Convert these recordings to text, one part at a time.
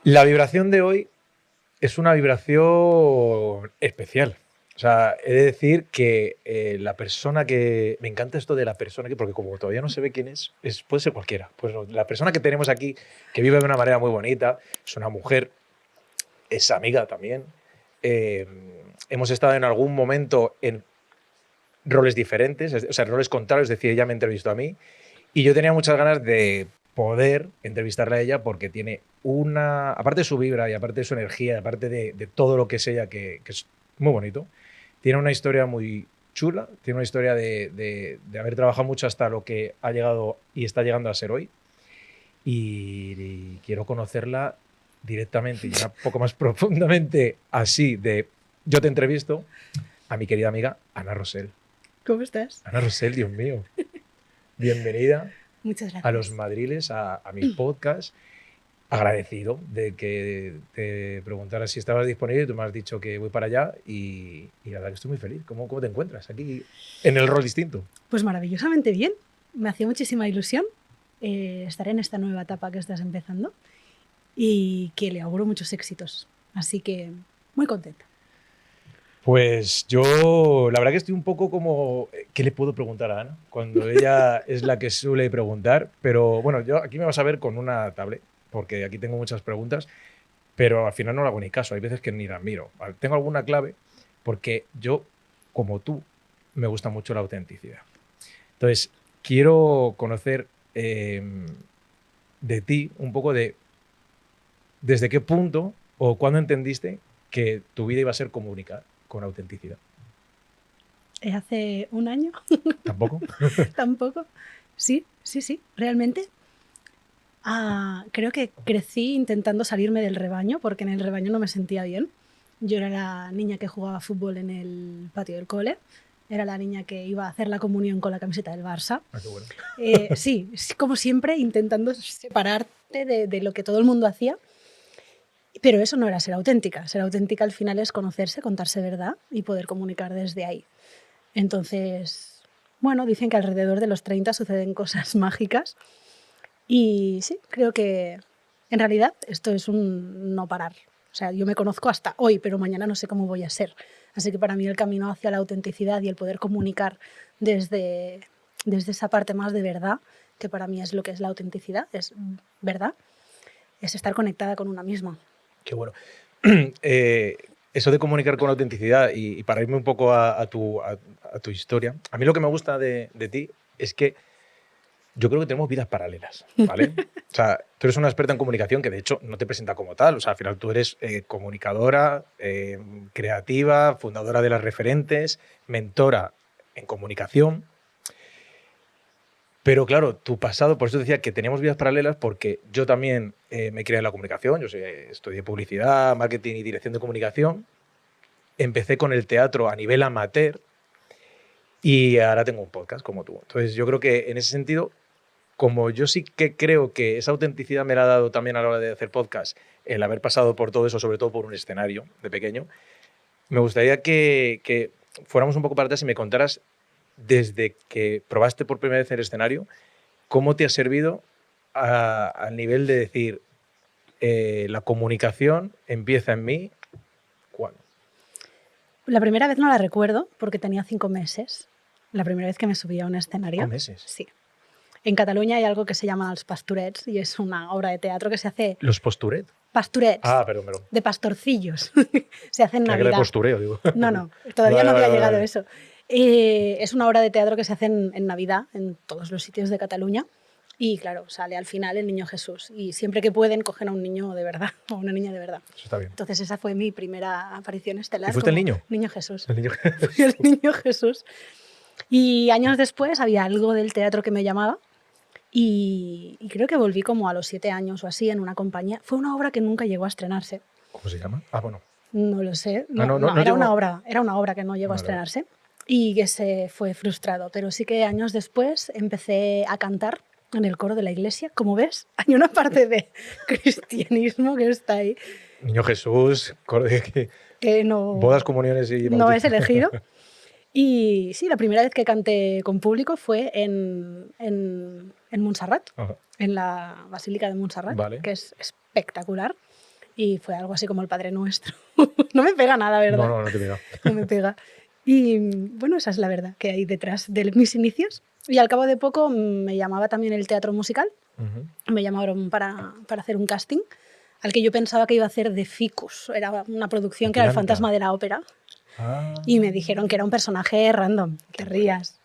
La vibración de hoy es una vibración especial. O sea, he de decir que la persona que... Me encanta esto de la persona que... Porque como todavía no se ve quién es puede ser cualquiera. Pues no, la persona que tenemos aquí, que vive de una manera muy bonita, es una mujer, es amiga también. Eh, Hemos estado en algún momento en roles diferentes, o sea, roles contrarios, es decir, ella me entrevistó a mí y yo tenía muchas ganas de poder entrevistarla a ella porque tiene una, aparte de su vibra y aparte de su energía, y aparte de todo lo que es ella, que es muy bonito, tiene una historia muy chula, tiene una historia de haber trabajado mucho hasta lo que ha llegado y está llegando a ser hoy y quiero conocerla directamente y ya un poco más profundamente así de yo te entrevisto a mi querida amiga Ana Rosell. ¿Cómo estás? Ana Rosell, Dios mío. Bienvenida. Muchas gracias. A los madriles, a mi podcast. Agradecido de que te preguntara si estabas disponible. Tú me has dicho que voy para allá y la verdad que estoy muy feliz. ¿Cómo te encuentras aquí en el rol distinto? Pues maravillosamente bien. Me hacía muchísima ilusión estar en esta nueva etapa que estás empezando y que le auguro muchos éxitos. Así que muy contenta. Pues yo, la verdad que estoy un poco como, ¿qué le puedo preguntar a Ana? Cuando ella es la que suele preguntar, pero bueno, yo aquí me vas a ver con una tablet, porque aquí tengo muchas preguntas, pero al final no le hago ni caso, hay veces que ni las miro. Tengo alguna clave, porque yo, como tú, me gusta mucho la autenticidad. Entonces, quiero conocer de ti un poco de desde qué punto o cuándo entendiste que tu vida iba a ser comunicar con autenticidad. Hace un año. ¿Tampoco? Tampoco. Sí, realmente. Creo que crecí intentando salirme del rebaño, porque en el rebaño no me sentía bien. Yo era la niña que jugaba fútbol en el patio del cole, era la niña que iba a hacer la comunión con la camiseta del Barça. Ah, qué bueno. Sí, como siempre, intentando separarte de lo que todo el mundo hacía. Pero eso no era ser auténtica. Ser auténtica al final es conocerse, contarse verdad y poder comunicar desde ahí. Entonces, bueno, dicen que alrededor de los 30 suceden cosas mágicas. Y sí, creo que en realidad esto es un no parar. O sea, yo me conozco hasta hoy, pero mañana no sé cómo voy a ser. Así que para mí el camino hacia la autenticidad y el poder comunicar desde esa parte más de verdad, que para mí es lo que es la autenticidad, es verdad, es estar conectada con una misma. Qué bueno. Eso de comunicar con autenticidad y para irme un poco a tu historia, a mí lo que me gusta de ti es que yo creo que tenemos vidas paralelas, ¿vale? O sea, tú eres una experta en comunicación que de hecho no te presenta como tal. O sea, al final tú eres comunicadora, creativa, fundadora de Las Referentes, mentora en comunicación. Pero claro, tu pasado, por eso decía que teníamos vidas paralelas, porque yo también me crié en la comunicación, estudié publicidad, marketing y dirección de comunicación. Empecé con el teatro a nivel amateur y ahora tengo un podcast como tú. Entonces yo creo que en ese sentido, como yo sí que creo que esa autenticidad me la ha dado también a la hora de hacer podcast, el haber pasado por todo eso, sobre todo por un escenario de pequeño, me gustaría que fuéramos un poco para atrás y me contaras desde que probaste por primera vez el escenario, ¿cómo te ha servido al nivel de decir la comunicación empieza en mí? ¿Cuándo? La primera vez no la recuerdo porque tenía 5 meses. La primera vez que me subí a un escenario. 5 meses. Sí. En Cataluña hay algo que se llama els pastorets y es una obra de teatro que se hace... ¿Los posturets? Pastorets. Ah, perdón. De pastorcillos. Se hace en Navidad. De postureo, digo. No, todavía no había llegado eso. Es una obra de teatro que se hace en Navidad en todos los sitios de Cataluña y claro, sale al final el niño Jesús y siempre que pueden cogen a un niño de verdad o una niña de verdad. Eso está bien. Entonces esa fue mi primera aparición estelar. ¿Y fuiste el niño? Niño Jesús. El niño Jesús. Fui el niño Jesús. Y años después había algo del teatro que me llamaba y creo que volví como a los 7 años o así en una compañía. Fue una obra que nunca llegó a estrenarse. ¿Cómo se llama? Ah, bueno. No lo sé. No era llegó... una obra que no llegó a estrenarse y que se fue frustrado. Pero sí que años después empecé a cantar en el coro de la iglesia. Como ves, hay una parte de cristianismo que está ahí. Niño Jesús, que no, bodas, comuniones y... No es elegido. Y sí, la primera vez que canté con público fue en Montserrat, en la Basílica de Montserrat, que es espectacular. y fue algo así como el Padre Nuestro. No me pega nada, ¿verdad? No, no te pega. No me pega. Y bueno, esa es la verdad que hay detrás de mis inicios. Y al cabo de poco me llamaba también el teatro musical. Me llamaron para hacer un casting al que yo pensaba que iba a hacer de Ficus. Era una producción que era el fantasma de la ópera. Y me dijeron que era un personaje random, te rías.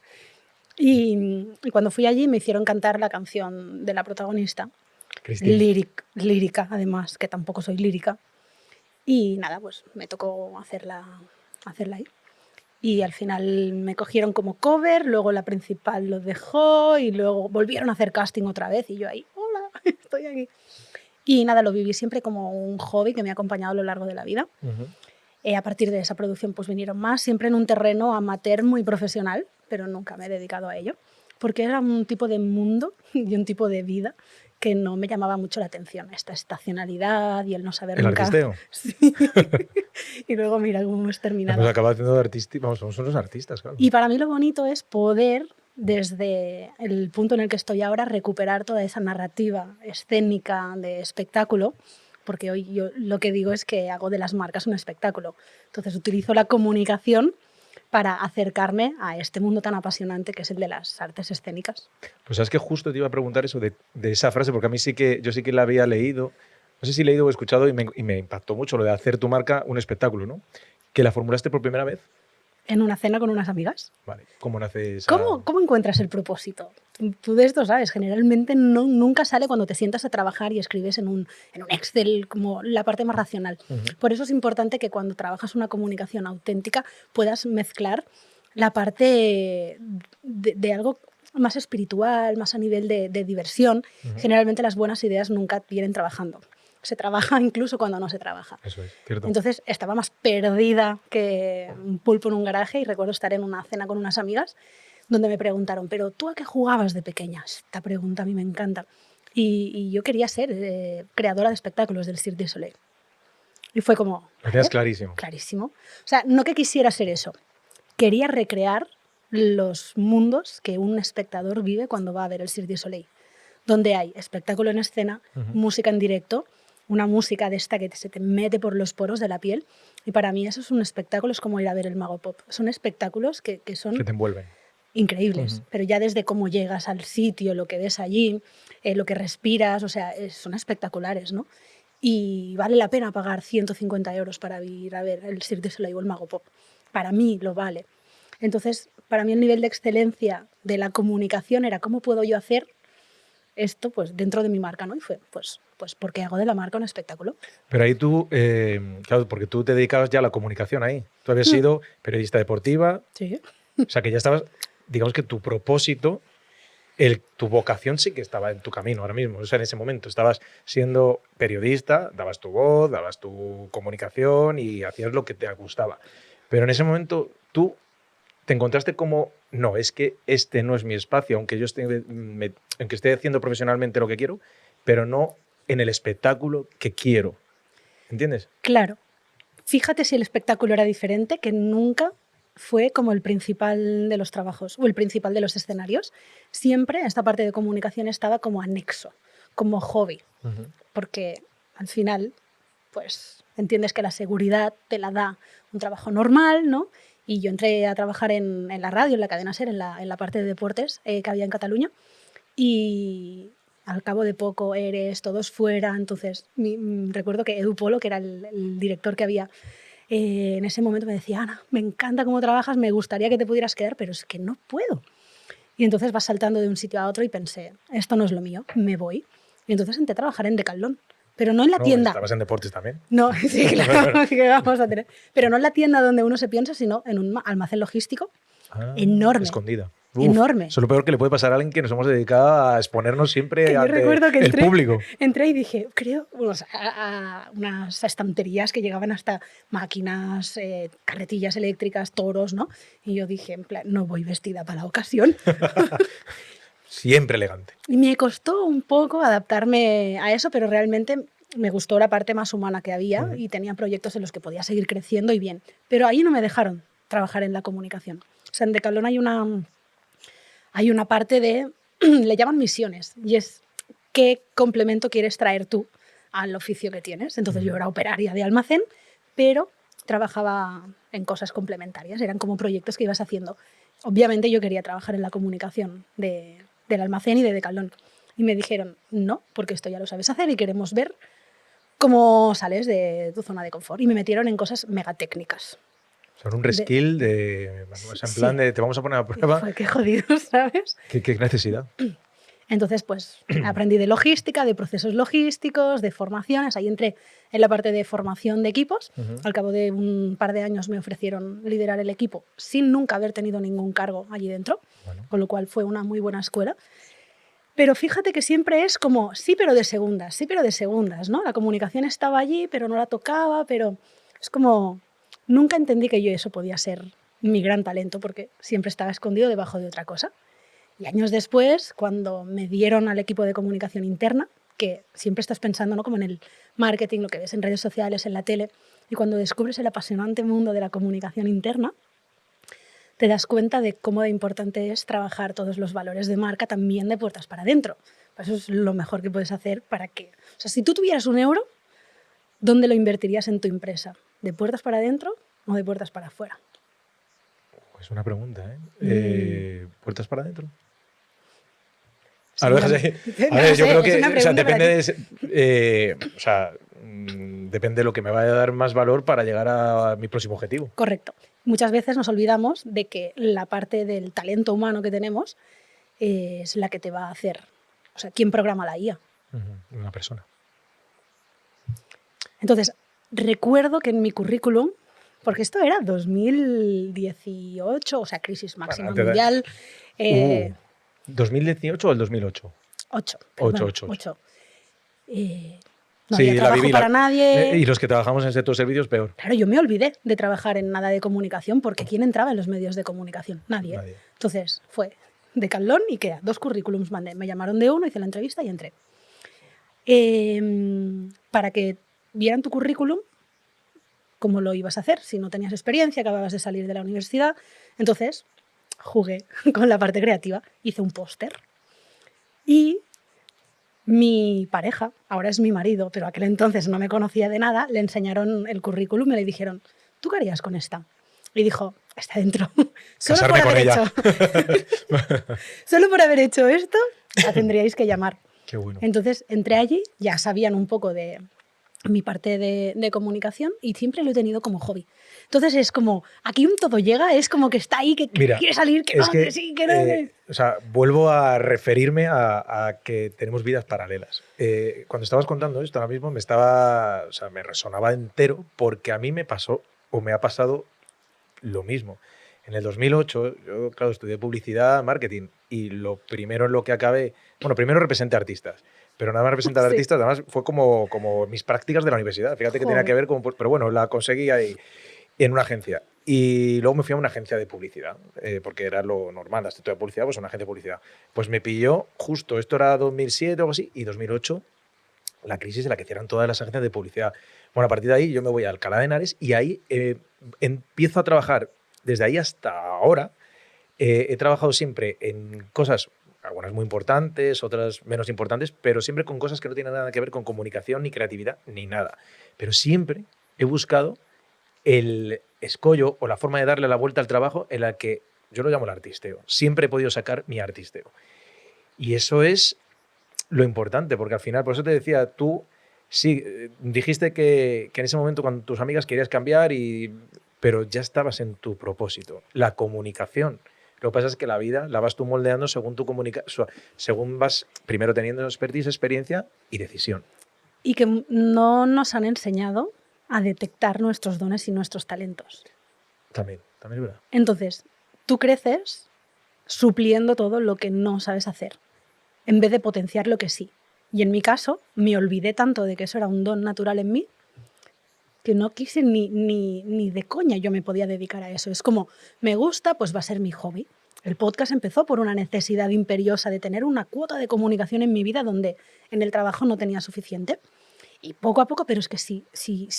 Y cuando fui allí me hicieron cantar la canción de la protagonista. Lírica, además, que tampoco soy lírica. Y nada, pues me tocó hacerla ahí. Y al final me cogieron como cover, luego la principal lo dejó y luego volvieron a hacer casting otra vez y yo ahí, hola, estoy aquí. Y nada, lo viví siempre como un hobby que me ha acompañado a lo largo de la vida. A partir de esa producción pues vinieron más, siempre en un terreno amateur muy profesional, pero nunca me he dedicado a ello, porque era un tipo de mundo y un tipo de vida que no me llamaba mucho la atención, esta estacionalidad y el no saber nunca. ¿El artisteo? Sí. Y luego mira cómo hemos terminado. Hemos acabado haciendo de artistas, vamos, somos unos artistas, claro. Y para mí lo bonito es poder, desde el punto en el que estoy ahora, recuperar toda esa narrativa escénica de espectáculo, porque hoy yo lo que digo es que hago de las marcas un espectáculo. Entonces utilizo la comunicación para acercarme a este mundo tan apasionante que es el de las artes escénicas. Pues sabes que justo te iba a preguntar eso de esa frase, porque a mí yo sí que la había leído, no sé si leído o escuchado y me impactó mucho lo de hacer tu marca un espectáculo, ¿no? ¿Que la formulaste por primera vez? En una cena con unas amigas. Vale, ¿cómo nace esa...? ¿Cómo encuentras el propósito? Tú de esto sabes, generalmente nunca sale cuando te sientas a trabajar y escribes en un Excel como la parte más racional. Por eso es importante que cuando trabajas una comunicación auténtica puedas mezclar la parte de algo más espiritual, más a nivel de diversión. Generalmente las buenas ideas nunca vienen trabajando. Se trabaja incluso cuando no se trabaja. Eso es, cierto. Entonces estaba más perdida que un pulpo en un garaje y recuerdo estar en una cena con unas amigas donde me preguntaron, ¿pero tú a qué jugabas de pequeña? Esta pregunta a mí me encanta. Y yo quería ser creadora de espectáculos del Cirque du Soleil. Y fue como... Lo tenías clarísimo. Clarísimo. O sea, no que quisiera ser eso. Quería recrear los mundos que un espectador vive cuando va a ver el Cirque du Soleil, donde hay espectáculo en escena, música en directo, una música de esta que se te mete por los poros de la piel. Y para mí eso es un espectáculo, es como ir a ver el Mago Pop. Son espectáculos que son... Que te envuelven. Increíbles, pero ya desde cómo llegas al sitio, lo que ves allí, lo que respiras, o sea, son espectaculares, ¿no? Y vale la pena pagar 150 euros para ir a ver el Cirque du Soleil o el Mago Pop. Para mí lo vale. Entonces, para mí el nivel de excelencia de la comunicación era cómo puedo yo hacer esto pues dentro de mi marca, ¿no? Y fue pues porque hago de la marca un espectáculo. Pero ahí tú, claro, porque tú te dedicabas ya a la comunicación ahí. Tú habías sido periodista deportiva. Sí. O sea, que ya estabas, digamos que tu propósito, tu vocación sí que estaba en tu camino ahora mismo. O sea, en ese momento estabas siendo periodista, dabas tu voz, dabas tu comunicación y hacías lo que te gustaba. Pero en ese momento tú te encontraste como, no, es que este no es mi espacio, aunque yo esté haciendo profesionalmente lo que quiero, pero no en el espectáculo que quiero. ¿Entiendes? Claro. Fíjate si el espectáculo era diferente, que nunca fue como el principal de los trabajos o el principal de los escenarios. Siempre esta parte de comunicación estaba como anexo, como hobby, porque al final, pues entiendes que la seguridad te la da un trabajo normal, ¿no? Y yo entré a trabajar en la radio, en la cadena SER, en la parte de deportes que había en Cataluña, y al cabo de poco eres, todos fuera. Entonces recuerdo que Edu Polo, que era el director que había en ese momento, me decía, Ana, me encanta cómo trabajas, me gustaría que te pudieras quedar, pero es que no puedo. Y entonces vas saltando de un sitio a otro y pensé, esto no es lo mío, me voy. Y entonces entré a trabajar en Decathlon, pero no en la tienda. ¿Estabas en deportes también? No, sí, claro, sí que vamos a tener. Pero no en la tienda donde uno se piensa, sino en un almacén logístico enorme. Escondida. Enorme. Eso es lo peor que le puede pasar a alguien que nos hemos dedicado a exponernos siempre ante el público. Entré y dije, creo, a unas estanterías que llegaban hasta máquinas, carretillas eléctricas, toros, ¿no? Y yo dije, en plan, no voy vestida para la ocasión. Siempre elegante. Y me costó un poco adaptarme a eso, pero realmente me gustó la parte más humana que había y tenía proyectos en los que podía seguir creciendo y bien. Pero ahí no me dejaron trabajar en la comunicación. O sea, en Decathlon hay una parte de, le llaman misiones, y es qué complemento quieres traer tú al oficio que tienes. Entonces yo era operaria de almacén, pero trabajaba en cosas complementarias, eran como proyectos que ibas haciendo. Obviamente yo quería trabajar en la comunicación del almacén y de Decathlon. Y me dijeron, no, porque esto ya lo sabes hacer y queremos ver cómo sales de tu zona de confort. Y me metieron en cosas mega técnicas. Son un reskill de... O sea, en plan de te vamos a poner a prueba. Fue qué jodido, ¿sabes? ¿Qué necesidad? Entonces, pues aprendí de logística, de procesos logísticos, de formaciones. Ahí entré en la parte de formación de equipos. Al cabo de un par de años me ofrecieron liderar el equipo sin nunca haber tenido ningún cargo allí dentro, con lo cual fue una muy buena escuela. Pero fíjate que siempre es como, sí, pero de segundas, ¿no? La comunicación estaba allí, pero no la tocaba, pero es como, nunca entendí que yo eso podía ser mi gran talento, porque siempre estaba escondido debajo de otra cosa. Y años después, cuando me dieron al equipo de comunicación interna, que siempre estás pensando, ¿no?, como en el marketing, lo que ves en redes sociales, en la tele, y cuando descubres el apasionante mundo de la comunicación interna, te das cuenta de cómo de importante es trabajar todos los valores de marca también de puertas para adentro. Eso es lo mejor que puedes hacer para que... O sea, si tú tuvieras €1, ¿dónde lo invertirías en tu empresa? ¿De puertas para adentro o de puertas para afuera? Pues una pregunta, ¿eh? ¿Puertas para adentro? Sí, A ver, yo creo que depende depende de lo que me vaya a dar más valor para llegar a mi próximo objetivo. Correcto. Muchas veces nos olvidamos de que la parte del talento humano que tenemos es la que te va a hacer. O sea, ¿quién programa la IA? Una persona. Entonces, recuerdo que en mi currículum, porque esto era 2018, o sea, crisis máxima mundial. ¿2018 o el 2008? 8. No sí, había trabajo para nadie. Y los que trabajamos en sector servicios, peor. Claro, yo me olvidé de trabajar en nada de comunicación porque ¿quién entraba en los medios de comunicación? Nadie. Entonces fue Decathlon y IKEA. 2 currículums mandé. Me llamaron de uno, hice la entrevista y entré. Para que vieran tu currículum, cómo lo ibas a hacer. Si no tenías experiencia, acababas de salir de la universidad. Entonces jugué con la parte creativa. Hice un póster. Y mi pareja, ahora es mi marido, pero aquel entonces no me conocía de nada, le enseñaron el currículum y le dijeron, ¿tú qué harías con esta? Y dijo, está dentro. Solo por haber hecho esto, la tendríais que llamar. Qué bueno. Entonces entré allí, ya sabían un poco de mi parte de comunicación y siempre lo he tenido como hobby. Entonces es como, aquí un todo llega, es como que está ahí, que quiere salir, que no, que sí, que no. O sea, vuelvo a referirme a que tenemos vidas paralelas. Cuando estabas contando esto, ahora mismo me resonaba entero porque a mí me pasó o me ha pasado lo mismo. En el 2008, yo, claro, estudié publicidad, marketing y lo primero en lo que acabé, primero representé artistas. Pero nada más representar artistas, además fue como mis prácticas de la universidad. Fíjate que tenía que ver con... Pero bueno, la conseguí ahí en una agencia. Y luego me fui a una agencia de publicidad, porque era lo normal, la estructura de publicidad, pues una agencia de publicidad. Pues me pilló justo, esto era 2007 o algo así, y 2008, la crisis en la que cierran todas las agencias de publicidad. Bueno, a partir de ahí yo me voy a Alcalá de Henares y ahí empiezo a trabajar, desde ahí hasta ahora, he trabajado siempre en cosas... algunas muy importantes, otras menos importantes, pero siempre con cosas que no tienen nada que ver con comunicación, ni creatividad, ni nada. Pero siempre he buscado el escollo o la forma de darle la vuelta al trabajo en la que yo lo llamo el artisteo. Siempre he podido sacar mi artisteo. Y eso es lo importante, porque al final, por eso te decía, tú sí, dijiste que en ese momento con tus amigas querías cambiar, pero ya estabas en tu propósito, la comunicación. Lo que pasa es que la vida la vas tú moldeando según tu según vas primero teniendo experiencia y decisión. Y que no nos han enseñado a detectar nuestros dones y nuestros talentos. También es verdad. Entonces, tú creces supliendo todo lo que no sabes hacer, en vez de potenciar lo que sí. Y en mi caso, me olvidé tanto de que eso era un don natural en mí, que no quise ni de coña yo me podía dedicar a eso. Es como, me gusta, pues va a ser mi hobby. El podcast empezó por una necesidad imperiosa de tener una cuota de comunicación en mi vida donde en el trabajo no tenía suficiente. Y poco a poco, pero es que si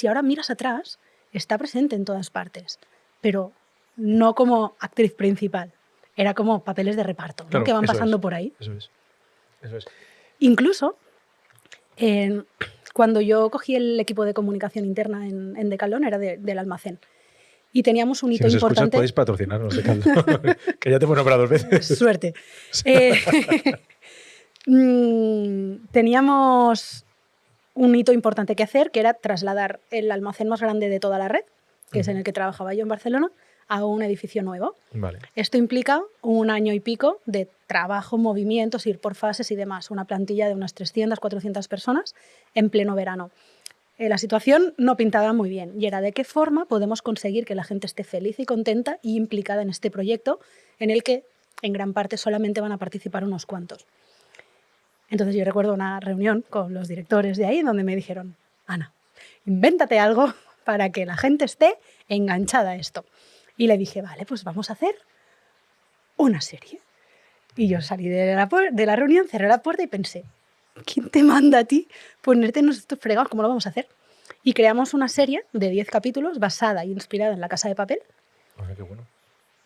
ahora miras atrás, está presente en todas partes, pero no como actriz principal. Era como papeles de reparto, ¿no? Claro, que van pasando por ahí. Eso es. Incluso, Cuando yo cogí el equipo de comunicación interna en Decathlon era del almacén. Y teníamos un Si hito nos escuchas, importante. podéis patrocinarnos de caldo. Que ya te hemos nombrado 2 veces. Suerte. Teníamos un hito importante que hacer, que era trasladar el almacén más grande de toda la red, que es en el que trabajaba yo en Barcelona, a un edificio nuevo. Vale. Esto implica 1 año y pico de trabajo, movimientos, ir por fases y demás. Una plantilla de unas 300, 400 personas en pleno verano. La situación no pintaba muy bien y era de qué forma podemos conseguir que la gente esté feliz y contenta y implicada en este proyecto en el que en gran parte solamente van a participar unos cuantos. Entonces yo recuerdo una reunión con los directores de ahí donde me dijeron, Ana, invéntate algo para que la gente esté enganchada a esto. Y le dije, vale, pues vamos a hacer una serie. Y yo salí de la reunión, cerré la puerta y pensé, ¿quién te manda a ti ponerte en estos fregados? ¿Cómo lo vamos a hacer? Y creamos una serie de 10 capítulos basada e inspirada en La Casa de Papel, Qué bueno.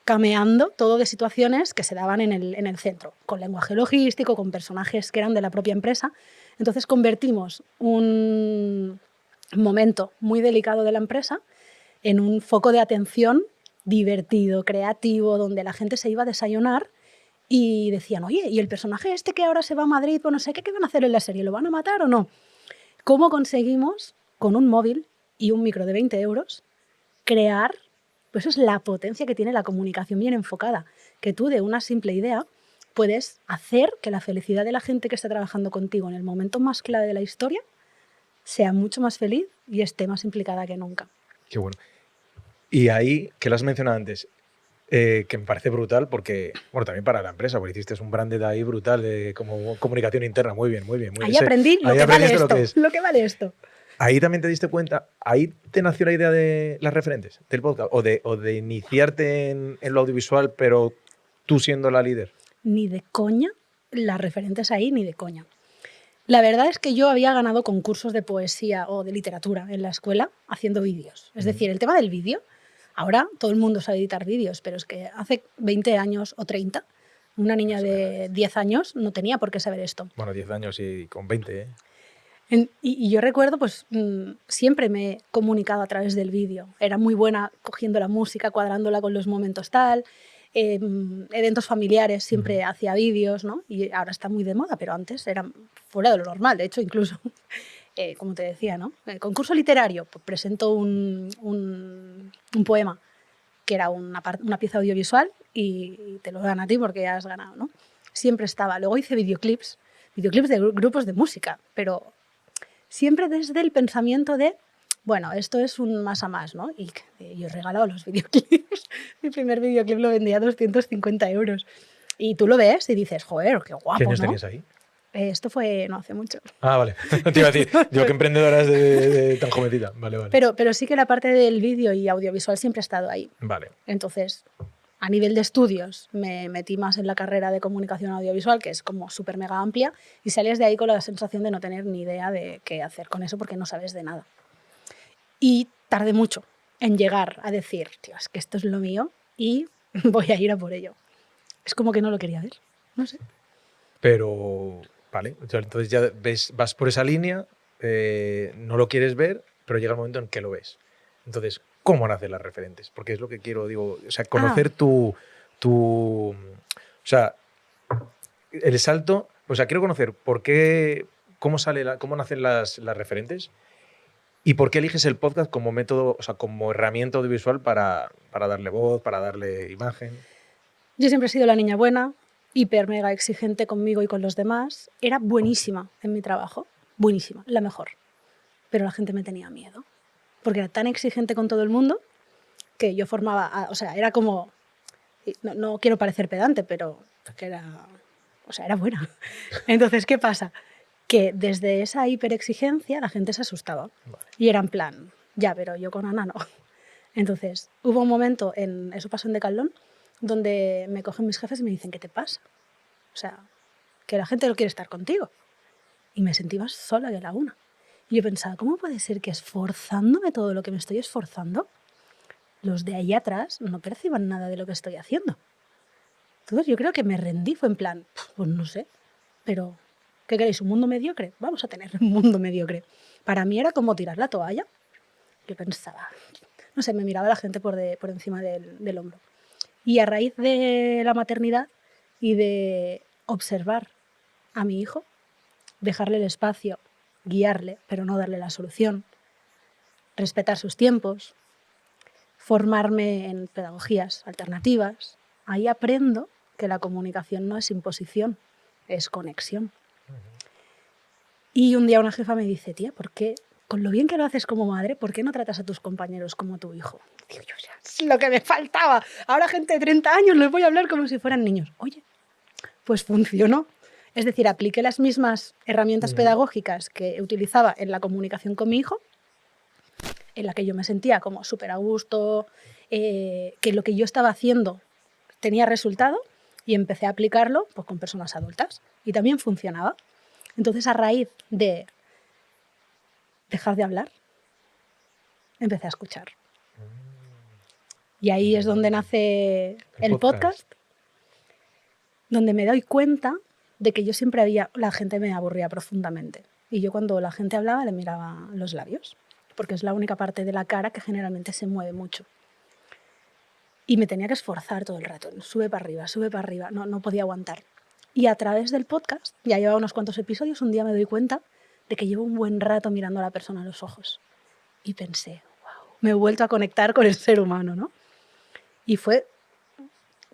cameando todo de situaciones que se daban en el centro, con lenguaje logístico, con personajes que eran de la propia empresa. Entonces convertimos un momento muy delicado de la empresa en un foco de atención divertido, creativo, donde la gente se iba a desayunar y decían, oye, ¿y el personaje este que ahora se va a Madrid o no sé qué, qué van a hacer en la serie? ¿Lo van a matar o no? ¿Cómo conseguimos, con un móvil y un micro de 20 euros, crear? Pues eso es la potencia que tiene la comunicación bien enfocada, que tú de una simple idea puedes hacer que la felicidad de la gente que está trabajando contigo en el momento más clave de la historia sea mucho más feliz y esté más implicada que nunca. Qué bueno. Y ahí, que lo has mencionado antes, que me parece brutal porque, bueno, también para la empresa, porque hiciste un branded ahí brutal como comunicación interna. Muy bien, muy bien. Muy Ahí bien. aprendí lo Ahí que vale aprendiste esto. lo que es. Lo que vale esto. Ahí también te diste cuenta, ahí te nació la idea de las referentes del podcast o de iniciarte en lo audiovisual, pero tú siendo la líder. Ni de coña, las referentes ahí, ni de coña. La verdad es que yo había ganado concursos de poesía o de literatura en la escuela haciendo vídeos. Es decir, el tema del vídeo, ahora todo el mundo sabe editar vídeos, pero es que hace 20 años o 30, una niña de 10 años no tenía por qué saber esto. Bueno, 10 años y con 20, ¿eh? Y yo recuerdo, pues siempre me he comunicado a través del vídeo. Era muy buena cogiendo la música, cuadrándola con los momentos tal. Eventos familiares siempre hacía vídeos, ¿no? Y ahora está muy de moda, pero antes era fuera de lo normal. De hecho, incluso, como te decía, ¿no? El concurso literario, pues presento un poema que era una pieza audiovisual y te lo dan a ti porque has ganado, ¿no? Siempre estaba. Luego hice videoclips de grupos de música, pero siempre desde el pensamiento de, bueno, esto es un más a más, ¿no? Y yo he regalado los videoclips. Mi primer videoclip lo vendía a 250 euros. Y tú lo ves y dices, joder, qué guapo, ¿Qué años ¿no? tenías ahí? Esto fue no hace mucho. Ah, vale. Te iba a decir, digo, qué emprendedora es de tan jovencita. Vale, vale. Pero sí que la parte del vídeo y audiovisual siempre ha estado ahí. Vale. Entonces, a nivel de estudios, me metí más en la carrera de comunicación audiovisual, que es como súper mega amplia, y sales de ahí con la sensación de no tener ni idea de qué hacer con eso porque no sabes de nada. Y tardé mucho en llegar a decir, tío, es que esto es lo mío y voy a ir a por ello. Es como que no lo quería ver, no sé. Pero, vale, entonces ya vas por esa línea, no lo quieres ver, pero llega el momento en que lo ves. Entonces, ¿cómo nacen las referentes? Porque es lo que quiero, digo, o sea, conocer o sea, el salto, o sea, quiero conocer por qué, cómo nacen las referentes y por qué eliges el podcast como método, o sea, como herramienta audiovisual para darle voz, para darle imagen. Yo siempre he sido la niña buena, hiper mega exigente conmigo y con los demás. Era buenísima en mi trabajo, buenísima, la mejor. Pero la gente me tenía miedo, porque era tan exigente con todo el mundo que yo formaba, o sea, era como, no quiero parecer pedante, pero que era, o sea, era buena. Entonces, ¿qué pasa? Que desde esa hiperexigencia la gente se asustaba. Vale. Y era en plan, ya, pero yo con Ana no. Entonces, hubo un momento, eso pasó en Decathlon, donde me cogen mis jefes y me dicen, ¿qué te pasa? O sea, que la gente no quiere estar contigo. Y me sentí más sola que la una. Y yo pensaba, ¿cómo puede ser que esforzándome todo lo que me estoy esforzando, los de ahí atrás no perciban nada de lo que estoy haciendo? Entonces yo creo que me rendí, fue en plan, pues no sé, pero ¿qué queréis? ¿Un mundo mediocre? Vamos a tener un mundo mediocre. para mí era como tirar la toalla. Yo pensaba, no sé, me miraba la gente por encima del hombro. Y a raíz de la maternidad y de observar a mi hijo, dejarle el espacio, guiarle, pero no darle la solución, respetar sus tiempos, formarme en pedagogías alternativas, ahí aprendo que la comunicación no es imposición, es conexión. Y un día una jefa me dice, tía, ¿por qué, con lo bien que lo haces como madre, por qué no tratas a tus compañeros como tu hijo? Digo, yo, ya, es lo que me faltaba. Ahora gente de 30 años les voy a hablar como si fueran niños. Oye, pues funcionó. Es decir, apliqué las mismas herramientas pedagógicas que utilizaba en la comunicación con mi hijo, en la que yo me sentía como súper a gusto, que lo que yo estaba haciendo tenía resultado, y empecé a aplicarlo pues, con personas adultas. Y también funcionaba. Entonces, a raíz de dejar de hablar, empecé a escuchar. Y ahí es donde nace el podcast, donde me doy cuenta de que yo siempre la gente me aburría profundamente. Y yo cuando la gente hablaba le miraba los labios, porque es la única parte de la cara que generalmente se mueve mucho. Y me tenía que esforzar todo el rato, sube para arriba, no podía aguantar. Y a través del podcast, ya llevaba unos cuantos episodios, un día me doy cuenta de que llevo un buen rato mirando a la persona a los ojos. Y pensé, wow, me he vuelto a conectar con el ser humano, ¿no? Y fue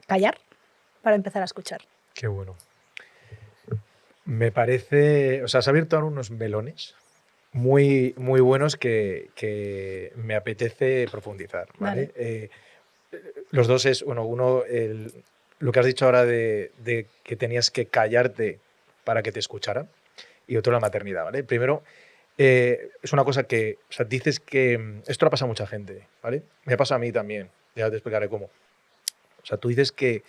callar para empezar a escuchar. Qué bueno. Me parece, o sea, has abierto ahora unos melones muy, muy buenos que me apetece profundizar, ¿vale? Los dos es, bueno, uno, lo que has dicho ahora de que tenías que callarte para que te escucharan, y otro la maternidad, ¿vale? Primero, es una cosa que, o sea, dices que esto le pasa a mucha gente, ¿vale? Me pasa a mí también, ya te explicaré cómo. O sea, tú dices que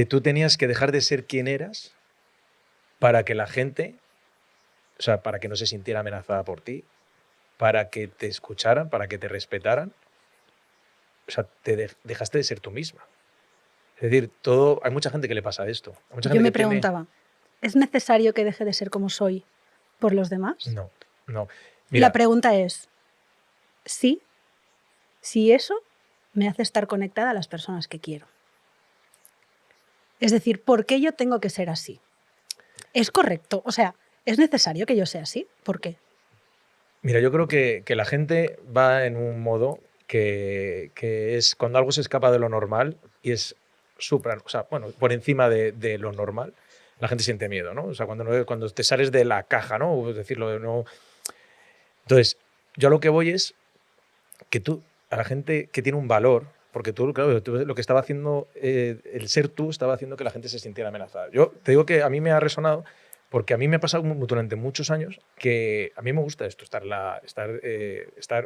tú tenías que dejar de ser quien eras para que la gente, o sea, para que no se sintiera amenazada por ti, para que te escucharan, para que te respetaran. O sea, dejaste de ser tú misma. Es decir, hay mucha gente que le pasa esto. Hay mucha gente Yo me que tiene... preguntaba, ¿es necesario que deje de ser como soy por los demás? No, no. Mira, la pregunta es, sí, si eso me hace estar conectada a las personas que quiero. Es decir, ¿por qué yo tengo que ser así? ¿Es correcto? O sea, ¿es necesario que yo sea así? ¿Por qué? mira, yo creo que la gente va en un modo que es cuando algo se escapa de lo normal y es o sea, bueno, por encima de lo normal, la gente siente miedo, ¿no? O sea, cuando te sales de la caja, ¿no? Es decirlo, no. Entonces, yo a lo que voy es que tú, a la gente que tiene un valor, porque tú, claro, lo que estaba haciendo, el ser tú estaba haciendo que la gente se sintiera amenazada. Yo te digo que a mí me ha resonado porque a mí me ha pasado durante muchos años que a mí me gusta esto,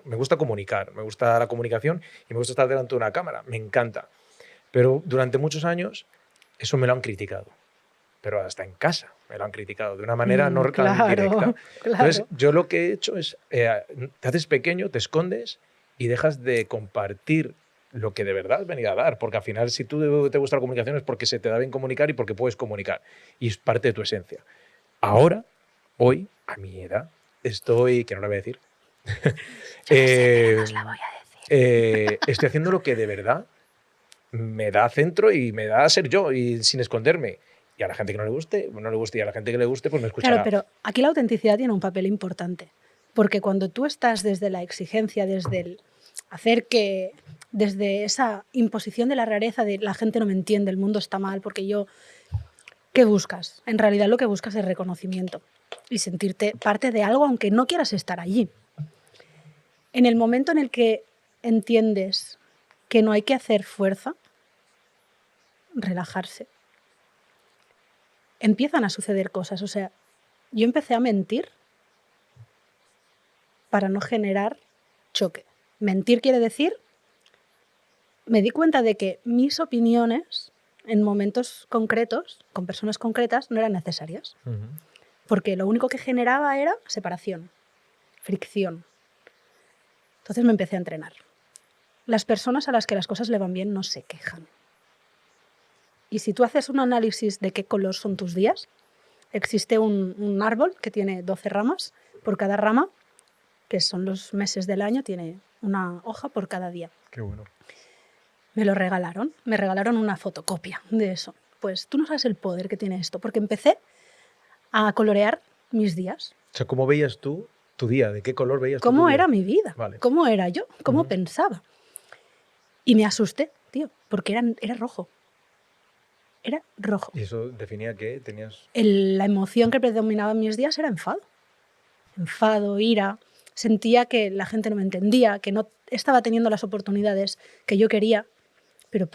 me gusta comunicar, me gusta la comunicación y me gusta estar delante de una cámara, me encanta. Pero durante muchos años eso me lo han criticado, pero hasta en casa me lo han criticado de una manera no tan directa. Entonces, yo lo que he hecho es, te haces pequeño, te escondes y dejas de compartir lo que de verdad has venido a dar, porque al final si tú te gusta la comunicación es porque se te da bien comunicar y porque puedes comunicar y es parte de tu esencia. Ahora, hoy, a mi edad, estoy, que no lo voy a decir, estoy haciendo lo que de verdad me da centro y me da ser yo y sin esconderme. Y a la gente que no le guste, no le guste, y a la gente que le guste, pues me escuchará. Claro, pero aquí la autenticidad tiene un papel importante, porque cuando tú estás desde la exigencia, desde el hacer que, desde esa imposición de la rareza de la gente no me entiende, el mundo está mal, porque yo, ¿qué buscas? En realidad lo que buscas es reconocimiento y sentirte parte de algo aunque no quieras estar allí. En el momento en el que entiendes que no hay que hacer fuerza, relajarse, empiezan a suceder cosas. O sea, yo empecé a mentir para no generar choque. Mentir quiere decir, me di cuenta de que mis opiniones en momentos concretos, con personas concretas, no eran necesarias. Porque lo único que generaba era separación, fricción. Entonces me empecé a entrenar. Las personas a las que las cosas le van bien no se quejan. Y si tú haces un análisis de qué color son tus días, existe un árbol que tiene 12 ramas. Por cada rama, que son los meses del año, tiene una hoja por cada día. Qué bueno. Me regalaron una fotocopia de eso. Pues tú no sabes el poder que tiene esto, porque empecé a colorear mis días. O sea, ¿cómo veías tú tu día? ¿De qué color veías tú tu ¿Cómo día? era mi vida? Vale. ¿Cómo era yo? ¿Cómo Ujú. pensaba? Y me asusté, tío, porque era rojo. Era rojo. ¿Y eso definía que tenías...? La emoción que predominaba en mis días era enfado. Enfado, ira. Sentía que la gente no me entendía, que no estaba teniendo las oportunidades que yo quería. Pero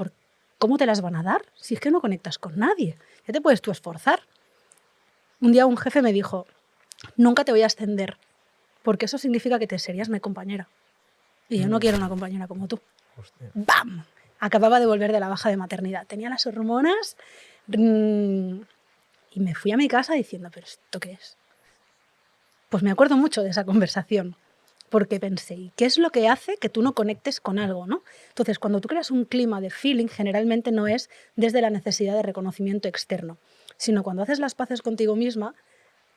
¿cómo te las van a dar? Si es que no conectas con nadie. Ya te puedes tú esforzar. Un día un jefe me dijo, nunca te voy a ascender, porque eso significa que te serías mi compañera. Y yo no quiero una compañera como tú. Hostia. ¡Bam! Acababa de volver de la baja de maternidad. Tenía las hormonas y me fui a mi casa diciendo, ¿pero esto qué es? Pues me acuerdo mucho de esa conversación, porque pensé, ¿y qué es lo que hace que tú no conectes con algo, ¿no? Entonces, cuando tú creas un clima de feeling, generalmente no es desde la necesidad de reconocimiento externo, sino cuando haces las paces contigo misma,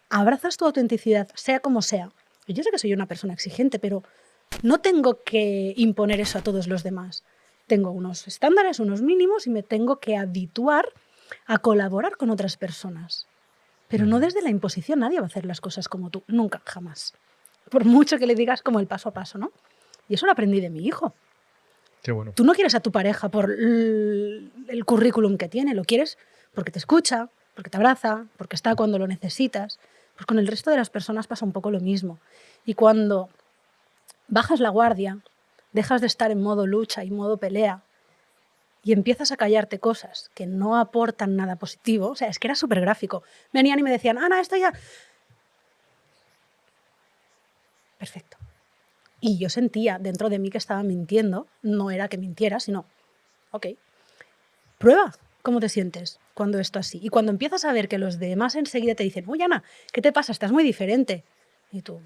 abrazas tu autenticidad, sea como sea. Y yo sé que soy una persona exigente, pero no tengo que imponer eso a todos los demás. Tengo unos estándares, unos mínimos y me tengo que habituar a colaborar con otras personas. Pero no desde la imposición, nadie va a hacer las cosas como tú, nunca, jamás. Por mucho que le digas como el paso a paso, ¿no? Y eso lo aprendí de mi hijo. Qué bueno. Tú no quieres a tu pareja por el currículum que tiene, lo quieres porque te escucha, porque te abraza, porque está cuando lo necesitas. Pues con el resto de las personas pasa un poco lo mismo. Y cuando bajas la guardia, dejas de estar en modo lucha y modo pelea y empiezas a callarte cosas que no aportan nada positivo, o sea, es que era súper gráfico. Venían y me decían, Ana, esto ya... Perfecto. Y yo sentía dentro de mí que estaba mintiendo, no era que mintiera, sino, ok, prueba cómo te sientes cuando esto así. Y cuando empiezas a ver que los demás enseguida te dicen, oye, Ana, ¿qué te pasa? Estás muy diferente. Y tú,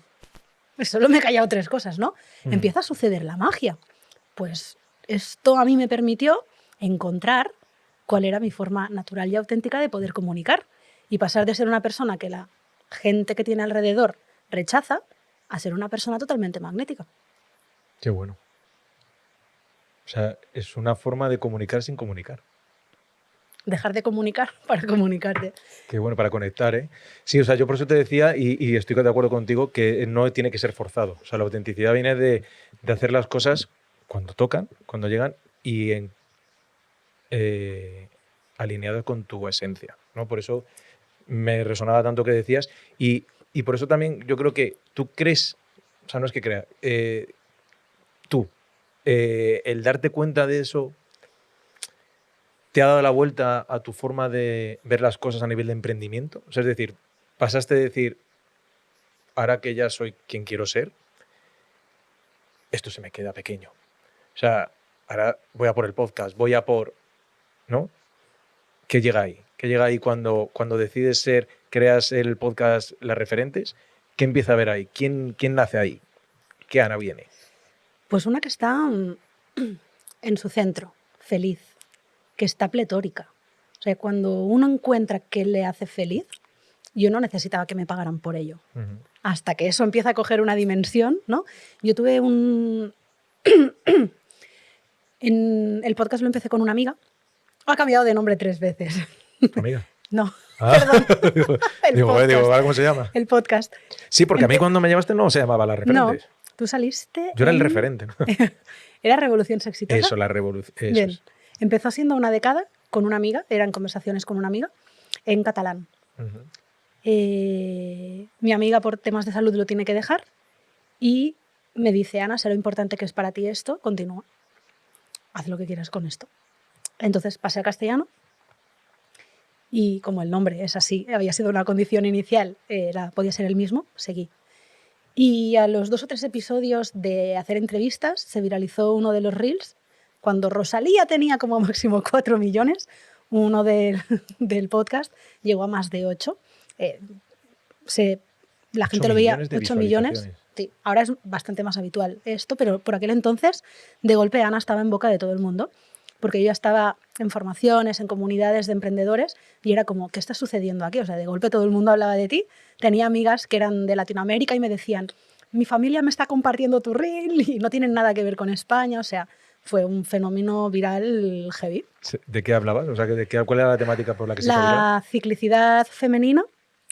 pues solo me he callado 3 cosas, ¿no? Empieza a suceder la magia. Pues esto a mí me permitió encontrar cuál era mi forma natural y auténtica de poder comunicar y pasar de ser una persona que la gente que tiene alrededor rechaza a ser una persona totalmente magnética. Qué bueno. O sea, es una forma de comunicar sin comunicar. Dejar de comunicar para comunicarte. Qué bueno, para conectar, ¿eh? Sí, o sea, yo por eso te decía, y estoy de acuerdo contigo, que no tiene que ser forzado. O sea, la autenticidad viene de hacer las cosas cuando tocan, cuando llegan y alineado con tu esencia, ¿no? Por eso me resonaba tanto que decías y por eso también yo creo que tú crees, o sea, no es que creas, el darte cuenta de eso te ha dado la vuelta a tu forma de ver las cosas a nivel de emprendimiento. O sea, es decir, pasaste de decir, ahora que ya soy quien quiero ser, esto se me queda pequeño. O sea, ahora voy a por el podcast, voy a por... ¿No? ¿Qué llega ahí? ¿Qué llega ahí cuando decides ser, creas el podcast Las Referentes? ¿Qué empieza a ver ahí? ¿Quién nace ahí? ¿Qué Ana viene? Pues una que está en su centro, feliz, que está pletórica. O sea, cuando uno encuentra qué le hace feliz, yo no necesitaba que me pagaran por ello. Hasta que eso empieza a coger una dimensión, ¿no? Yo tuve en el podcast lo empecé con una amiga. Ha cambiado de nombre 3 veces. ¿Tu amiga? No, Ah. perdón. digo, ¿cómo se llama? El podcast. Sí, porque a mí cuando me llamaste no se llamaba Las Referentes. No, tú saliste... Yo era el referente, ¿no? ¿Era Revolución Exitosa? Eso, la revolución. Bien. Empezó siendo una década con una amiga, eran conversaciones con una amiga, en catalán. Mi amiga por temas de salud lo tiene que dejar y me dice, Ana, sé lo importante que es para ti esto, continúa. Haz lo que quieras con esto. Entonces pasé a castellano y como el nombre es así, había sido una condición inicial, podía ser el mismo, seguí. Y a los 2 o 3 episodios de hacer entrevistas se viralizó uno de los reels cuando Rosalía tenía como máximo 4 millones, uno del podcast llegó a más de 8. La gente lo veía, 8 millones. Sí, ahora es bastante más habitual esto, pero por aquel entonces, de golpe, Ana estaba en boca de todo el mundo, porque yo ya estaba en formaciones, en comunidades de emprendedores, y era como, ¿qué está sucediendo aquí? O sea, de golpe todo el mundo hablaba de ti. Tenía amigas que eran de Latinoamérica y me decían, mi familia me está compartiendo tu reel y no tienen nada que ver con España. O sea, fue un fenómeno viral heavy. ¿De qué hablabas? O sea, ¿cuál era la temática por la que se hizo viral? La ciclicidad femenina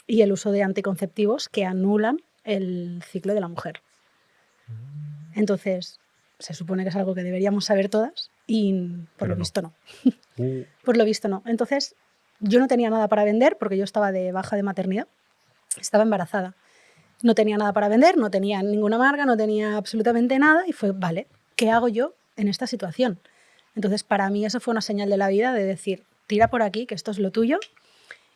y el uso de anticonceptivos que anulan el ciclo de la mujer. Entonces, se supone que es algo que deberíamos saber todas y por lo visto no. Por lo visto no. Entonces, yo no tenía nada para vender porque yo estaba de baja de maternidad, estaba embarazada. No tenía nada para vender, no tenía ninguna marca, no tenía absolutamente nada y fue, vale, ¿qué hago yo en esta situación? Entonces, para mí eso fue una señal de la vida de decir, tira por aquí, que esto es lo tuyo.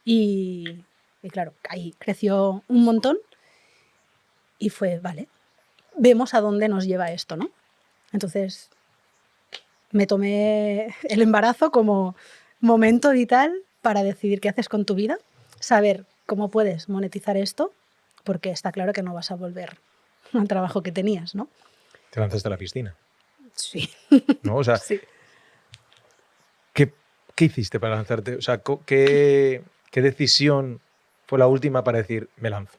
Y claro, ahí creció un montón y fue, vale, vemos a dónde nos lleva esto, ¿no? Entonces, me tomé el embarazo como momento vital para decidir qué haces con tu vida, saber cómo puedes monetizar esto, porque está claro que no vas a volver al trabajo que tenías, ¿no? Te lanzaste a la piscina. Sí. ¿No? O sea, sí. ¿Qué hiciste para lanzarte? O sea, ¿qué decisión fue la última para decir, me lanzo?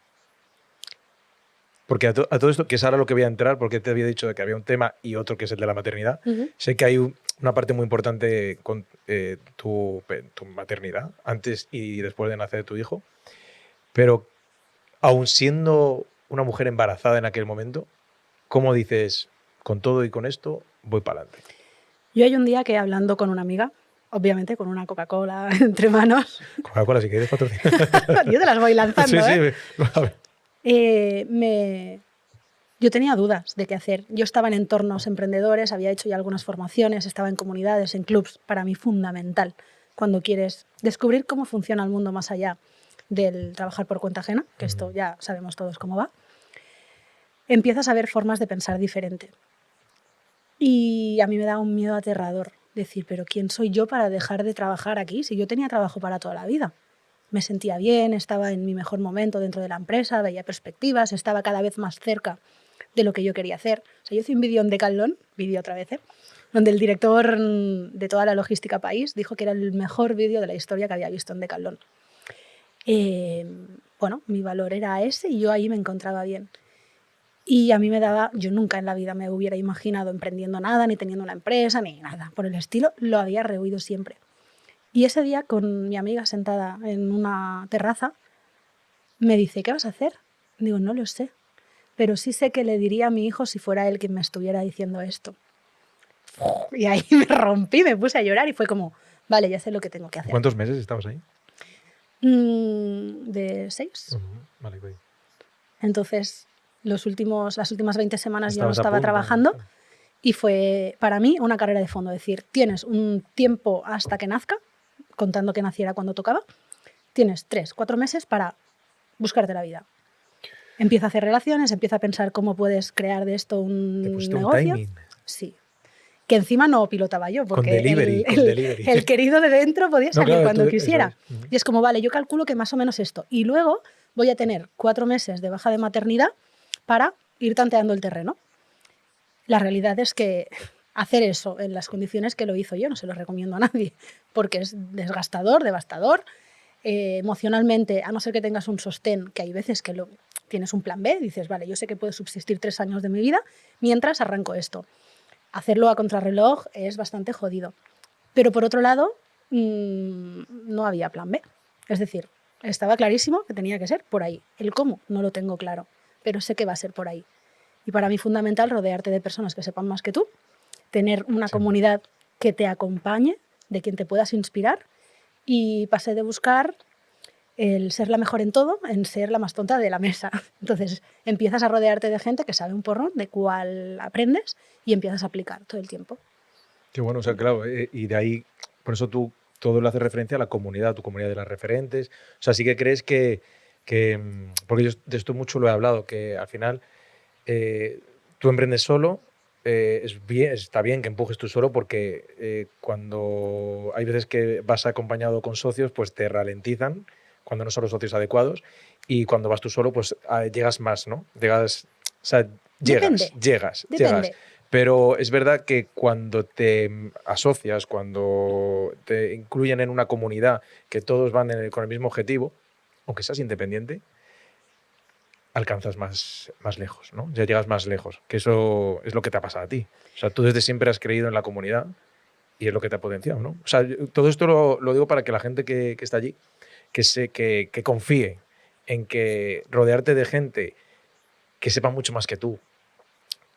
Porque a todo esto, que es ahora lo que voy a entrar, porque te había dicho de que había un tema y otro que es el de la maternidad, sé que hay una parte muy importante con tu maternidad, antes y después de nacer tu hijo, pero aun siendo una mujer embarazada en aquel momento, ¿cómo dices, con todo y con esto, voy para adelante? Yo hay un día que hablando con una amiga, obviamente con una Coca-Cola entre manos. Coca-Cola, si quieres patrocinar. Yo te las voy lanzando, sí, ¿eh? Sí, a ver. Yo tenía dudas de qué hacer. Yo estaba en entornos emprendedores, había hecho ya algunas formaciones, estaba en comunidades, en clubs, para mí fundamental cuando quieres descubrir cómo funciona el mundo más allá del trabajar por cuenta ajena, que esto ya sabemos todos cómo va. Empiezas a ver formas de pensar diferente. Y a mí me da un miedo aterrador decir, pero ¿quién soy yo para dejar de trabajar aquí si yo tenía trabajo para toda la vida? Me sentía bien, estaba en mi mejor momento dentro de la empresa, veía perspectivas, estaba cada vez más cerca de lo que yo quería hacer. O sea, yo hice un vídeo en Decathlon, vídeo otra vez, donde el director de toda la logística país dijo que era el mejor vídeo de la historia que había visto en Decathlon. Bueno, mi valor era ese y yo ahí me encontraba bien. Y a mí me daba, yo nunca en la vida me hubiera imaginado emprendiendo nada, ni teniendo una empresa, ni nada por el estilo, lo había rehuido siempre. Y ese día, con mi amiga sentada en una terraza, me dice, ¿qué vas a hacer? Digo, no lo sé, pero sí sé que le diría a mi hijo si fuera él quien me estuviera diciendo esto. Y ahí me rompí, me puse a llorar y fue como, vale, ya sé lo que tengo que hacer. ¿Cuántos meses estabas ahí? De 6. Vale, voy. Entonces, las últimas 20 semanas yo no estaba trabajando y fue para mí una carrera de fondo. Es decir, tienes un tiempo hasta que nazca, contando que naciera cuando tocaba, tienes 3-4 meses para buscarte la vida. Empieza a hacer relaciones, empieza a pensar cómo puedes crear de esto un negocio. Un timing. Sí. Que encima no pilotaba yo, porque con delivery. El querido de dentro podía salir cuando quisiera. Es. Y es como, vale, yo calculo que más o menos esto. Y luego voy a tener 4 meses de baja de maternidad para ir tanteando el terreno. La realidad es que hacer eso en las condiciones que lo hizo yo no se lo recomiendo a nadie, porque es desgastador, devastador. Emocionalmente, a no ser que tengas un sostén, que hay veces que tienes un plan B, dices, vale, yo sé que puedo subsistir 3 años de mi vida mientras arranco esto. Hacerlo a contrarreloj es bastante jodido. Pero por otro lado, no había plan B. Es decir, estaba clarísimo que tenía que ser por ahí. El cómo no lo tengo claro, pero sé que va a ser por ahí. Y para mí es fundamental rodearte de personas que sepan más que tú, tener una comunidad que te acompañe, de quien te puedas inspirar, y pasé de buscar el ser la mejor en todo en ser la más tonta de la mesa. Entonces empiezas a rodearte de gente que sabe un porrón de cuál aprendes y empiezas a aplicar todo el tiempo. Qué bueno, o sea, claro, y de ahí, por eso tú todo lo haces referencia a la comunidad, tu comunidad de las referentes. O sea, sí que crees que porque yo de esto mucho lo he hablado, que al final tú emprendes solo, está bien que empujes tú solo porque cuando hay veces que vas acompañado con socios, pues te ralentizan cuando no son los socios adecuados, y cuando vas tú solo, pues llegas más, ¿no? Llegas. Depende. Pero es verdad que cuando te asocias, cuando te incluyen en una comunidad que todos van con el mismo objetivo, aunque seas independiente, alcanzas más lejos, ¿no? Ya llegas más lejos, que eso es lo que te ha pasado a ti. O sea, tú desde siempre has creído en la comunidad y es lo que te ha potenciado, ¿no? O sea, todo esto lo digo para que la gente que está allí, que confíe en que rodearte de gente que sepa mucho más que tú,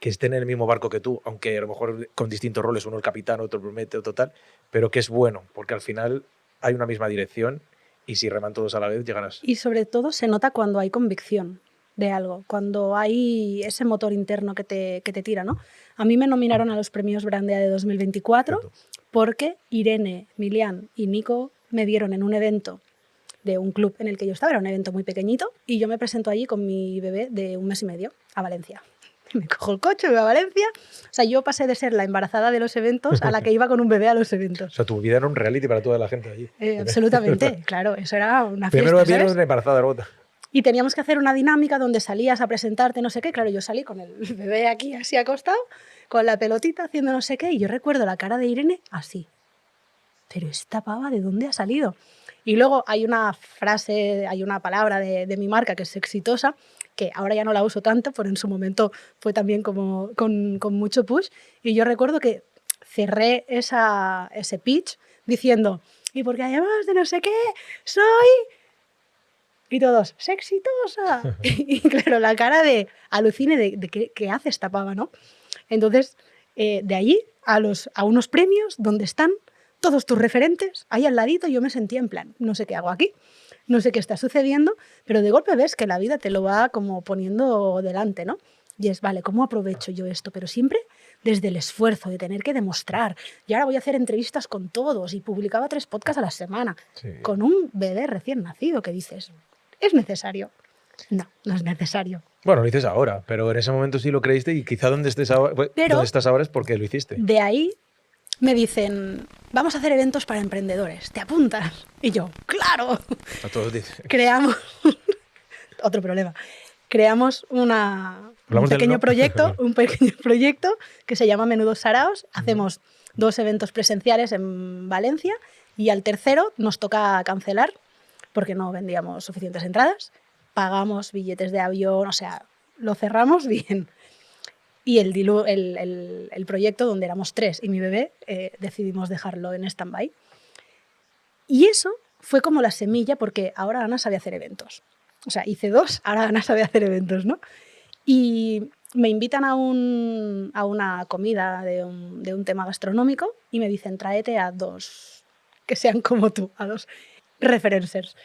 que estén en el mismo barco que tú, aunque a lo mejor con distintos roles, uno el capitán, otro el promete, otro tal, pero que es bueno, porque al final hay una misma dirección y si reman todos a la vez llegarás. Y sobre todo se nota cuando hay convicción de algo, cuando hay ese motor interno que te tira, ¿no? A mí me nominaron a los premios Brandea de 2024 Cierto. porque Irene, Milian y Nico me vieron en un evento de un club en el que yo estaba, era un evento muy pequeñito, y yo me presento allí con mi bebé de 1 mes y medio a Valencia. Me cojo el coche, me voy a Valencia. O sea, yo pasé de ser la embarazada de los eventos a la que iba con un bebé a los O eventos. sea, tu vida era un reality para toda la gente allí. Absolutamente, claro, eso era una Primero fiesta, vieron ¿sabes? una embarazada, luego otra. Y teníamos que hacer una dinámica donde salías a presentarte, no sé qué. Claro, yo salí con el bebé aquí así acostado, con la pelotita haciendo no sé qué, y yo recuerdo la cara de Irene así. Pero esta pava, ¿de dónde ha salido? Y luego hay una frase, hay una palabra de mi marca que es exitosa, que ahora ya no la uso tanto, pero en su momento fue también como con mucho push. Y yo recuerdo que cerré ese pitch diciendo, y porque además de no sé qué, soy... Y todos, ¡sexitosa! Y claro, la cara de alucine de qué hace esta pava, ¿no? Entonces, de allí a unos premios donde están todos tus referentes, ahí al ladito, yo me sentía en plan, no sé qué hago aquí, no sé qué está sucediendo, pero de golpe ves que la vida te lo va como poniendo delante, ¿no? Y es, vale, ¿cómo aprovecho yo esto? Pero siempre desde el esfuerzo de tener que demostrar. Y ahora voy a hacer entrevistas con todos y publicaba 3 podcasts a la semana, Sí. con un bebé recién nacido que dices, ¿es necesario? No, no es necesario. Bueno, lo dices ahora, pero en ese momento sí lo creíste y quizá donde estés ahora, Pero- donde estás ahora es porque lo hiciste. De ahí me dicen, vamos a hacer eventos para emprendedores, ¿te apuntas? Y yo, claro, A todos dicen. creamos, otro problema, creamos un Hablamos del pequeño no. proyecto, un pequeño proyecto que se llama Menudos Saraos. Hacemos 2 eventos presenciales en Valencia y al tercero nos toca cancelar porque no vendíamos suficientes entradas, pagamos billetes de avión, o sea, lo cerramos bien. Y el proyecto, donde éramos 3 y mi bebé, decidimos dejarlo en stand-by. Y eso fue como la semilla, porque ahora Ana sabe hacer eventos. O sea, hice 2, ahora Ana sabe hacer eventos, ¿no? Y me invitan a una comida de un tema gastronómico y me dicen, tráete a 2 que sean como tú, a 2 referencers.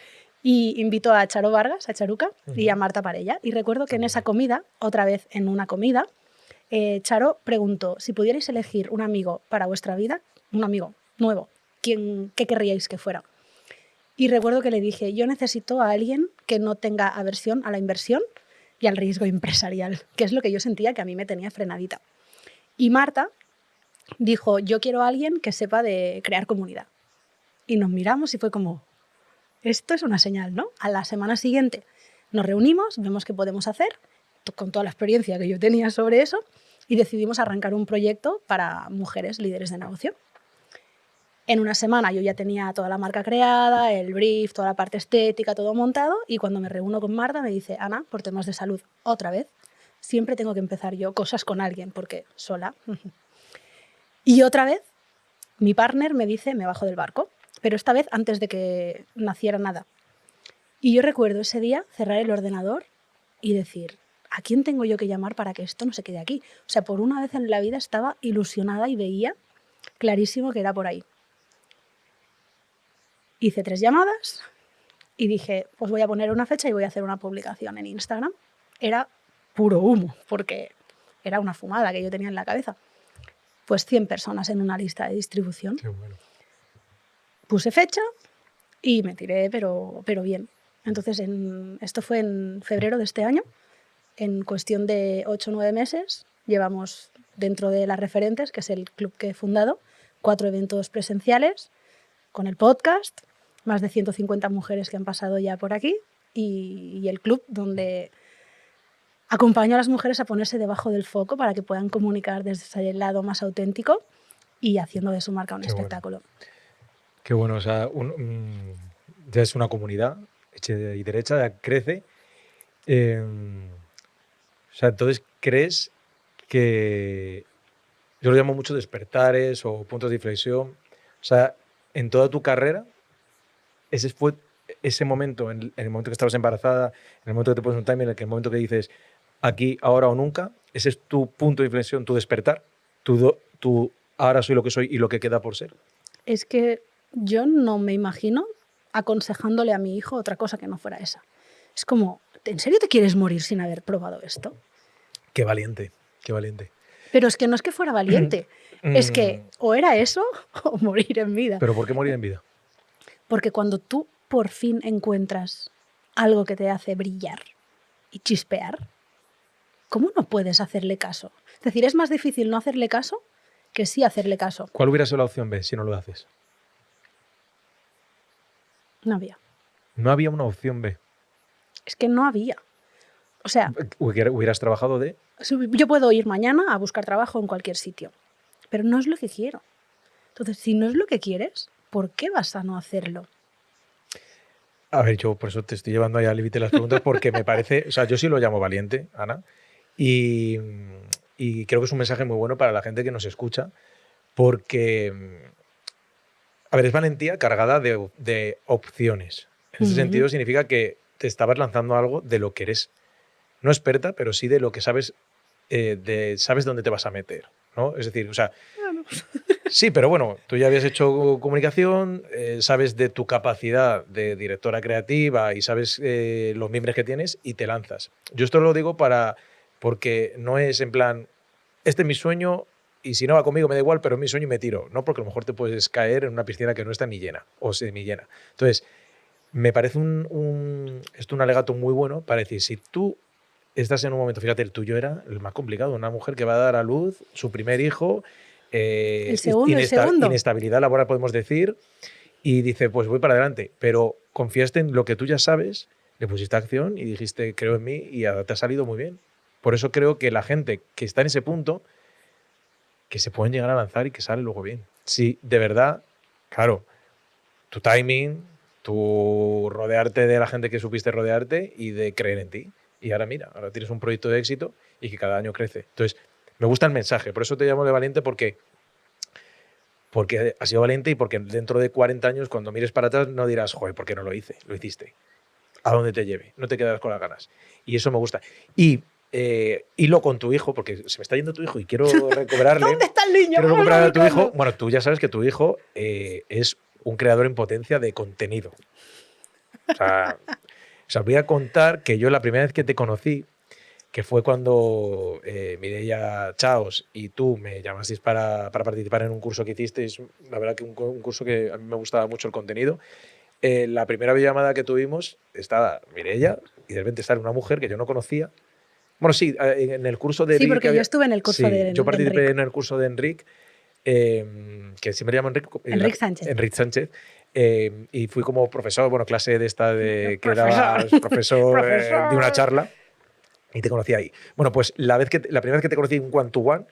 Y invito a Charo Vargas, a Charuca, y a Marta Parella. Y recuerdo que en esa comida, otra vez en una comida, Charo preguntó, si pudierais elegir un amigo para vuestra vida, un amigo nuevo, ¿qué querríais que fuera? Y recuerdo que le dije, yo necesito a alguien que no tenga aversión a la inversión y al riesgo empresarial, que es lo que yo sentía que a mí me tenía frenadita. Y Marta dijo, yo quiero a alguien que sepa de crear comunidad. Y nos miramos y fue como, esto es una señal, ¿no? A la semana siguiente nos reunimos, vemos qué podemos hacer, con toda la experiencia que yo tenía sobre eso, y decidimos arrancar un proyecto para mujeres líderes de negocio. En una semana yo ya tenía toda la marca creada, el brief, toda la parte estética, todo montado, y cuando me reúno con Marta me dice, Ana, por temas de salud, otra vez, siempre tengo que empezar yo cosas con alguien, porque sola. Y otra vez, mi partner me dice, me bajo del barco, pero esta vez antes de que naciera nada. Y yo recuerdo ese día cerrar el ordenador y decir, ¿a quién tengo yo que llamar para que esto no se quede aquí? O sea, por una vez en la vida estaba ilusionada y veía clarísimo que era por ahí. Hice 3 llamadas y dije, pues voy a poner una fecha y voy a hacer una publicación en Instagram. Era puro humo, porque era una fumada que yo tenía en la cabeza. Pues 100 personas en una lista de distribución. Qué bueno. Puse fecha y me tiré, pero bien. Entonces, esto fue en febrero de este año. En cuestión de 8 o 9 meses, llevamos dentro de las referentes, que es el club que he fundado, 4 eventos presenciales con el podcast, más de 150 mujeres que han pasado ya por aquí y el club donde Acompaño a las mujeres a ponerse debajo del foco para que puedan comunicar desde el lado más auténtico y haciendo de su marca un Qué bueno. espectáculo. Qué bueno, o sea, ya es una comunidad hecha y derecha, ya crece. O sea, entonces, ¿crees que yo lo llamo mucho despertares o puntos de inflexión? O sea, en toda tu carrera, ese fue ese momento, en el momento que estabas embarazada, en el momento que te pones un timing, en el momento que dices aquí, ahora o nunca, ese es tu punto de inflexión, tu despertar, tu ahora soy lo que soy y lo que queda por ser. Es que yo no me imagino aconsejándole a mi hijo otra cosa que no fuera esa. Es como, ¿en serio te quieres morir sin haber probado esto? Qué valiente, qué valiente. Pero es que no es que fuera valiente, es que o era eso o morir en vida. ¿Pero por qué morir en vida? Porque cuando tú por fin encuentras algo que te hace brillar y chispear, ¿cómo no puedes hacerle caso? Es decir, es más difícil no hacerle caso que sí hacerle caso. ¿Cuál hubiera sido la opción B si no lo haces? No había. No había una opción B. Es que no había. O sea, Hubieras trabajado de... yo puedo ir mañana a buscar trabajo en cualquier sitio, pero no es lo que quiero. Entonces, si no es lo que quieres, ¿por qué vas a no hacerlo? A ver, yo por eso te estoy llevando ahí al límite de las preguntas porque me parece... O sea, yo sí lo llamo valiente, Ana, y creo que es un mensaje muy bueno para la gente que nos escucha porque... A ver, es valentía cargada de opciones. En ese sentido significa que te estabas lanzando algo de lo que eres, no experta, pero sí de lo que sabes, sabes dónde te vas a meter, ¿no? Es decir, o sea, sí, pero bueno, tú ya habías hecho comunicación, sabes de tu capacidad de directora creativa y sabes los mimbres que tienes y te lanzas. Yo esto lo digo porque no es en plan, este es mi sueño y si no va conmigo me da igual, pero es mi sueño y me tiro, ¿no? Porque a lo mejor te puedes caer en una piscina que no está ni llena o semi llena. Entonces, me parece esto un alegato muy bueno para decir, si tú estás en un momento, fíjate, el tuyo era el más complicado, una mujer que va a dar a luz su primer hijo, el segundo. inestabilidad laboral podemos decir, y dice, pues voy para adelante, pero confiaste en lo que tú ya sabes, le pusiste acción y dijiste, creo en mí y te ha salido muy bien. Por eso creo que la gente que está en ese punto, que se pueden llegar a lanzar y que sale luego bien. Si de verdad, claro, tu timing, tu rodearte de la gente que supiste rodearte y de creer en ti. Y ahora mira, ahora tienes un proyecto de éxito y que cada año crece. Entonces, me gusta el mensaje, por eso te llamo de valiente porque has sido valiente y porque dentro de 40 años, cuando mires para atrás, no dirás, joder, ¿por qué no lo hice? Lo hiciste. A dónde te lleve, no te quedarás con las ganas. Y eso me gusta. Y hilo con tu hijo, porque se me está yendo tu hijo y quiero recobrarle. ¿Dónde está el niño? Quiero recuperar a tu hijo. Bueno, tú ya sabes que tu hijo es un creador en potencia de contenido. O sea, voy a contar que yo la primera vez que te conocí, que fue cuando Mireia Chaos y tú me llamasteis para participar en un curso que hicisteis, la verdad que un curso que a mí me gustaba mucho el contenido. La primera videollamada que tuvimos estaba Mireia y de repente sale una mujer que yo no conocía. Bueno, sí, en el curso de Sí, Enric, porque yo estuve en el curso sí, de yo participé Enric. en el curso de Enric, que siempre llamo Enric Sánchez. Enric Sánchez. Y fui como profesor, bueno, clase de esta de que era profesor de una charla y te conocí ahí. Bueno, pues la primera vez que te conocí en one to one,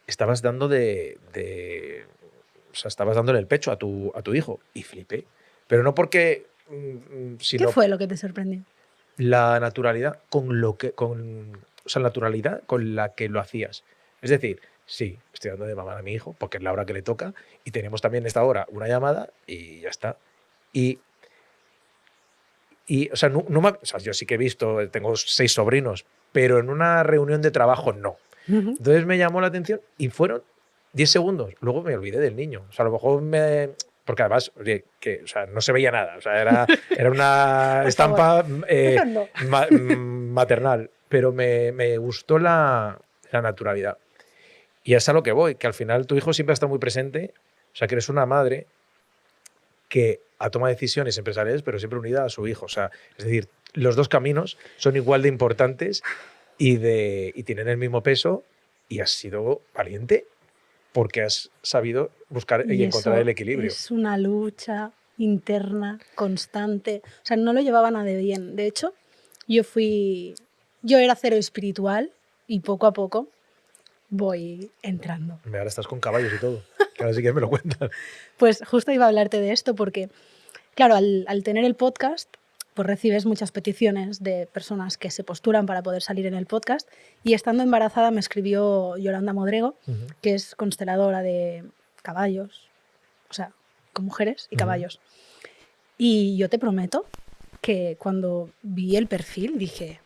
estabas dando o sea, estabas dándole el pecho a tu hijo y flipé. Pero no porque sino ¿Qué fue lo que te sorprendió? la naturalidad o sea, la naturalidad con la que lo hacías. Es decir, sí, estoy dando de mamar a mi hijo porque es la hora que le toca y tenemos también esta hora una llamada y ya está. Y o sea, o sea, yo sí que he visto, tengo 6 sobrinos, pero en una reunión de trabajo no. Entonces me llamó la atención y fueron 10 segundos. Luego me olvidé del niño. O sea, a lo mejor porque además, oye, o sea, no se veía nada. O sea, era una estampa maternal. Pero me gustó la naturalidad. Y es a lo que voy, que al final tu hijo siempre ha estado muy presente. O sea, que eres una madre que toma decisiones empresariales, pero siempre unida a su hijo. O sea, es decir, los dos caminos son igual de importantes y tienen el mismo peso y has sido valiente porque has sabido buscar y encontrar el equilibrio. Es una lucha interna, constante. O sea, no lo llevaba nada de bien. De hecho, yo fui Yo era cero espiritual y poco a poco voy entrando. Ahora estás con caballos y todo. Que ahora sí que me lo cuentas. Pues justo iba a hablarte de esto porque, claro, al tener el podcast, pues recibes muchas peticiones de personas que se postulan para poder salir en el podcast. Y estando embarazada me escribió Yolanda Modrego, que es consteladora de caballos, o sea, con mujeres y caballos. Y yo te prometo que cuando vi el perfil dije,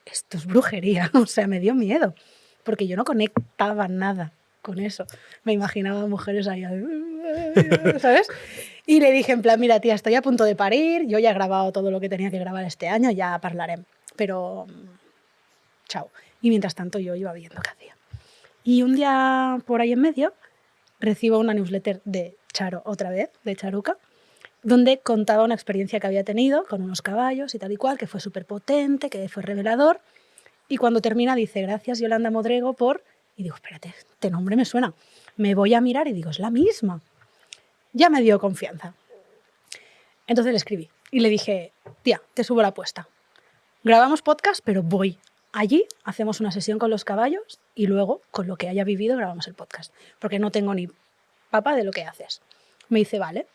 esto es brujería, o sea, me dio miedo, porque yo no conectaba nada con eso. Me imaginaba mujeres ahí, ¿sabes? Y le dije en plan, mira tía, estoy a punto de parir, yo ya he grabado todo lo que tenía que grabar este año, ya hablaré, pero chao. Y mientras tanto yo iba viendo qué hacía. Y un día por ahí en medio recibo una newsletter de Charo, otra vez, de Charuca, donde contaba una experiencia que había tenido con unos caballos y tal y cual, que fue súper potente, que fue revelador. Y cuando termina dice, gracias Yolanda Modrego por... Y digo, espérate, este nombre me suena. Me voy a mirar y digo, es la misma. Ya me dio confianza. Entonces le escribí y le dije, tía, te subo la apuesta. Grabamos podcast, pero voy. Allí hacemos una sesión con los caballos y luego, con lo que haya vivido, grabamos el podcast. Porque no tengo ni papa de lo que haces. Me dice, vale.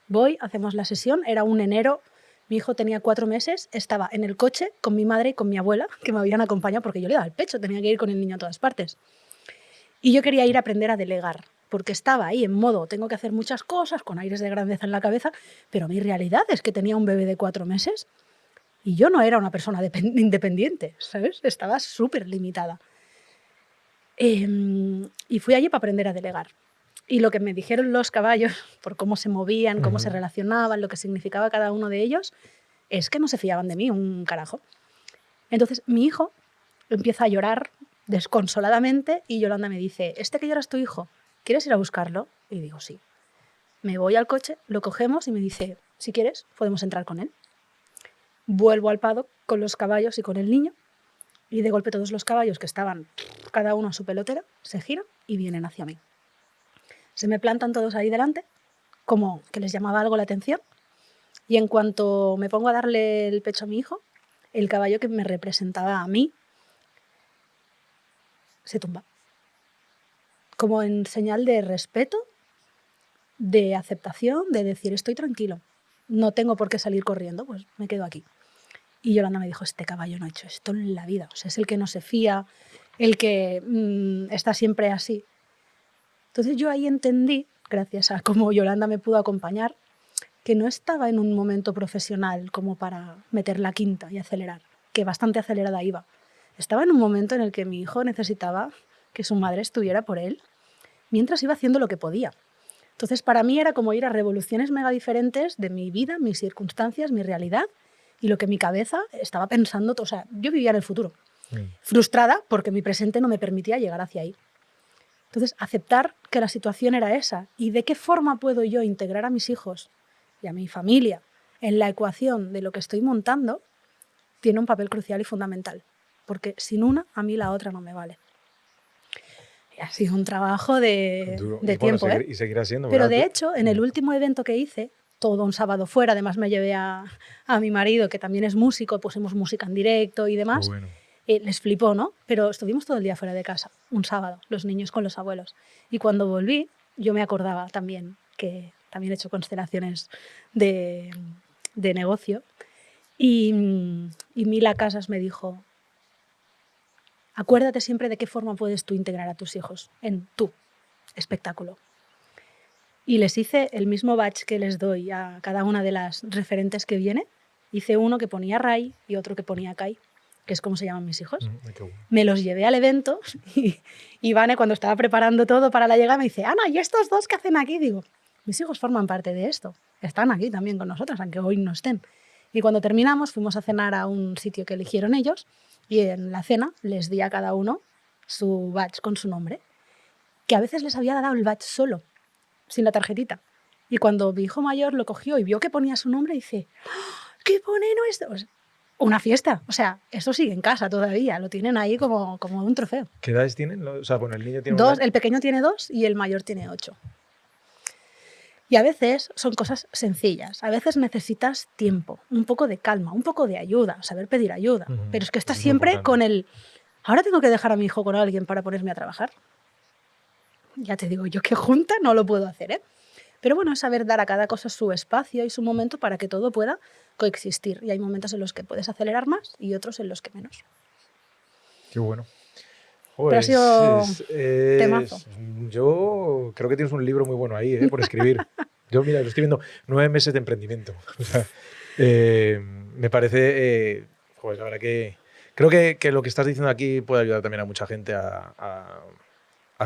Voy, hacemos la sesión, era un enero, mi hijo tenía 4 meses, estaba en el coche con mi madre y con mi abuela, que me habían acompañado porque yo le daba el pecho, tenía que ir con el niño a todas partes. Y yo quería ir a aprender a delegar, porque estaba ahí en modo, tengo que hacer muchas cosas, con aires de grandeza en la cabeza, pero mi realidad es que tenía un bebé de 4 meses y yo no era una persona independiente, ¿sabes? Estaba súper limitada. Y fui allí para aprender a delegar. Y lo que me dijeron los caballos, por cómo se movían, cómo se relacionaban, lo que significaba cada uno de ellos, es que no se fiaban de mí un carajo. Entonces mi hijo empieza a llorar desconsoladamente y Yolanda me dice, ¿este que llora es tu hijo? ¿Quieres ir a buscarlo? Y digo, sí. Me voy al coche, lo cogemos y me dice, si quieres, podemos entrar con él. Vuelvo al paddock con los caballos y con el niño y de golpe todos los caballos que estaban cada uno a su pelotera se giran y vienen hacia mí. Se me plantan todos ahí delante, como que les llamaba algo la atención, y en cuanto me pongo a darle el pecho a mi hijo, el caballo que me representaba a mí se tumba. Como en señal de respeto, de aceptación, de decir estoy tranquilo, no tengo por qué salir corriendo, pues me quedo aquí. Y Yolanda me dijo, este caballo no ha hecho esto en la vida, o sea, es el que no se fía, el que está siempre así. Entonces yo ahí entendí, gracias a cómo Yolanda me pudo acompañar, que no estaba en un momento profesional como para meter la quinta y acelerar, que bastante acelerada iba. Estaba en un momento en el que mi hijo necesitaba que su madre estuviera por él, mientras iba haciendo lo que podía. Entonces para mí era como ir a revoluciones mega diferentes de mi vida, mis circunstancias, mi realidad y lo que mi cabeza estaba pensando. O sea, yo vivía en el futuro, frustrada porque mi presente no me permitía llegar hacia ahí. Entonces, aceptar que la situación era esa y de qué forma puedo yo integrar a mis hijos y a mi familia en la ecuación de lo que estoy montando, tiene un papel crucial y fundamental, porque sin una, a mí la otra no me vale. Y ha sido un trabajo de tiempo, bueno, y seguirá siendo. Pero de hecho, en el último evento que hice, todo un sábado fuera, además me llevé a mi marido, que también es músico, pusimos música en directo y demás. Bueno. Les flipó, ¿no? Pero estuvimos todo el día fuera de casa, un sábado, los niños con los abuelos. Y cuando volví, yo me acordaba también que también he hecho constelaciones de negocio. Y Mila Casas me dijo, acuérdate siempre de qué forma puedes tú integrar a tus hijos en tu espectáculo. Y les hice el mismo badge que les doy a cada una de las referentes que viene. Hice uno que ponía Rai y otro que ponía Kai, que es como se llaman mis hijos. Me los llevé al evento y Vane, cuando estaba preparando todo para la llegada, me dice, Ana, ¿y estos dos qué hacen aquí? Digo, mis hijos forman parte de esto, están aquí también con nosotras, aunque hoy no estén. Y cuando terminamos fuimos a cenar a un sitio que eligieron ellos y en la cena les di a cada uno su badge con su nombre, que a veces les había dado el badge solo, sin la tarjetita. Y cuando mi hijo mayor lo cogió y vio que ponía su nombre, dice, ¿qué pone nuestro? Una fiesta, o sea, eso sigue en casa todavía, lo tienen ahí como un trofeo. ¿Qué edades tienen? O sea, bueno, el niño tiene 2, el pequeño tiene 2 y el mayor tiene 8. Y a veces son cosas sencillas, a veces necesitas tiempo, un poco de calma, un poco de ayuda, saber pedir ayuda. Pero es que estás Es muy siempre importante. con el, ahora tengo que dejar a mi hijo con alguien para ponerme a trabajar. Ya te digo yo que junta no lo puedo hacer, ¿eh? Pero bueno, es saber dar a cada cosa su espacio y su momento para que todo pueda coexistir. Y hay momentos en los que puedes acelerar más y otros en los que menos. Qué bueno. Pero ha sido temazo. Yo creo que tienes un libro muy bueno ahí, por escribir. Yo, mira, lo estoy viendo, 9 meses de emprendimiento. O sea, me parece, joder, la verdad que creo que lo que estás diciendo aquí puede ayudar también a mucha gente a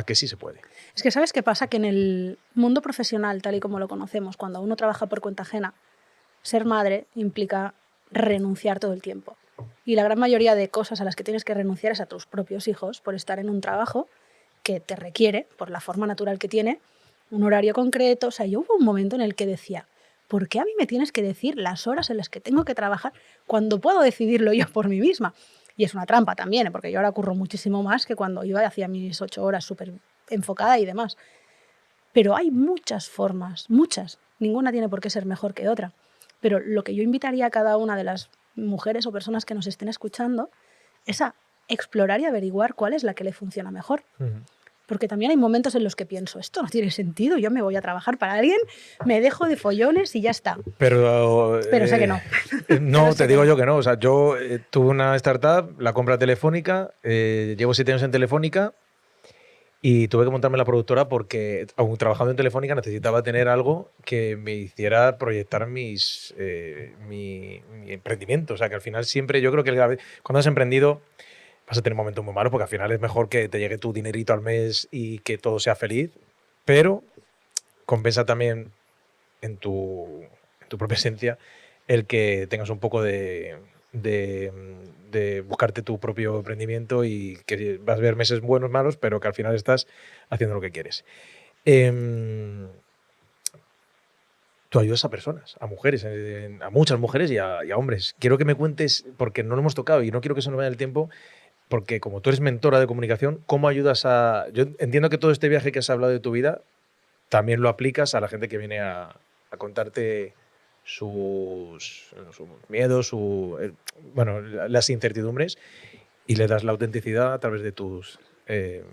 que sí se puede. Es que ¿sabes qué pasa? Que en el mundo profesional, tal y como lo conocemos, cuando uno trabaja por cuenta ajena, ser madre implica renunciar todo el tiempo. Y la gran mayoría de cosas a las que tienes que renunciar es a tus propios hijos por estar en un trabajo que te requiere, por la forma natural que tiene, un horario concreto. O sea, yo hubo un momento en el que decía, ¿por qué a mí me tienes que decir las horas en las que tengo que trabajar cuando puedo decidirlo yo por mí misma? Y es una trampa también, porque yo ahora curro muchísimo más que cuando iba y hacía mis 8 horas súper enfocada y demás. Pero hay muchas formas, muchas. Ninguna tiene por qué ser mejor que otra. Pero lo que yo invitaría a cada una de las mujeres o personas que nos estén escuchando es a explorar y averiguar cuál es la que le funciona mejor. Porque también hay momentos en los que pienso, esto no tiene sentido, yo me voy a trabajar para alguien, me dejo de follones y ya está. Pero sé que no. No, Pero sé te que digo no. yo que no. O sea, yo tuve una startup, la compra Telefónica, llevo 7 años en Telefónica y tuve que montarme la productora porque, aun trabajando en Telefónica, necesitaba tener algo que me hiciera proyectar mi emprendimiento. O sea, que al final siempre, yo creo que cuando has emprendido vas a tener momentos muy malos porque al final es mejor que te llegue tu dinerito al mes y que todo sea feliz, pero compensa también en tu propia esencia el que tengas un poco de buscarte tu propio emprendimiento y que vas a ver meses buenos, malos, pero que al final estás haciendo lo que quieres. Tú ayudas a personas, a mujeres, a muchas mujeres y a hombres. Quiero que me cuentes, porque no lo hemos tocado y no quiero que se nos vaya el tiempo, porque como tú eres mentora de comunicación, ¿cómo ayudas a...? Yo entiendo que todo este viaje que has hablado de tu vida también lo aplicas a la gente que viene a contarte sus miedos, bueno, las incertidumbres y le das la autenticidad a través de tus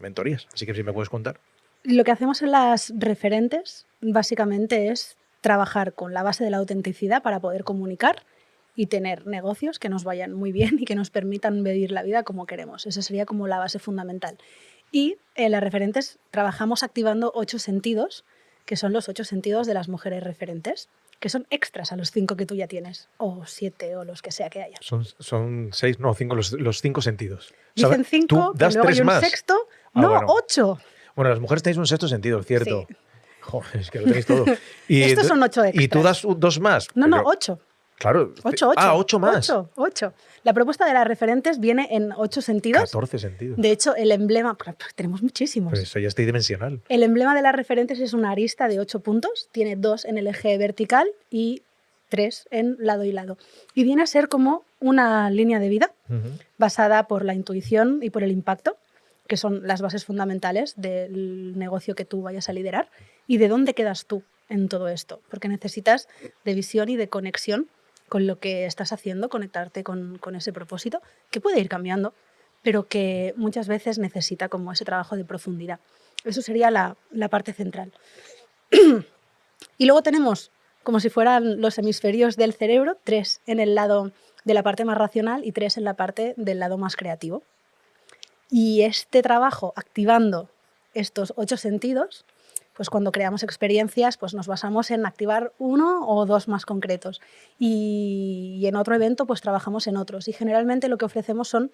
mentorías. Así que si me puedes contar. Lo que hacemos en las referentes básicamente es trabajar con la base de la autenticidad para poder comunicar y tener negocios que nos vayan muy bien y que nos permitan vivir la vida como queremos. Esa sería como la base fundamental. Y en las referentes trabajamos activando 8 sentidos, que son los 8 sentidos de las mujeres referentes, que son extras a los 5 que tú ya tienes, o 7 o los que sea que haya. Son 6, no, 5, los 5 sentidos. Dicen 5, pero luego hay un más. sexto. No, bueno. 8. Bueno, las mujeres tenéis un sexto sentido, ¿cierto? Sí. Joder, es que lo tenéis todo. Y estos son 8 extras. ¿Y tú das 2 más? No, 8. Claro. 8. Ah, 8 más. 8. La propuesta de las referentes viene en 8 sentidos. 14 sentidos. De hecho, el emblema, tenemos muchísimos. Pero eso ya es tridimensional. El emblema de las referentes es una arista de 8 puntos, tiene 2 en el eje vertical y 3 en lado y lado. Y viene a ser como una línea de vida basada por la intuición y por el impacto, que son las bases fundamentales del negocio que tú vayas a liderar y de dónde quedas tú en todo esto, porque necesitas de visión y de conexión con lo que estás haciendo, conectarte con ese propósito, que puede ir cambiando, pero que muchas veces necesita como ese trabajo de profundidad. Eso sería la parte central. Y luego tenemos, como si fueran los hemisferios del cerebro, 3 en el lado de la parte más racional y 3 en la parte del lado más creativo. Y este trabajo, activando estos 8 sentidos, pues cuando creamos experiencias, pues nos basamos en activar 1 o 2 más concretos. Y en otro evento, pues trabajamos en otros. Y generalmente lo que ofrecemos son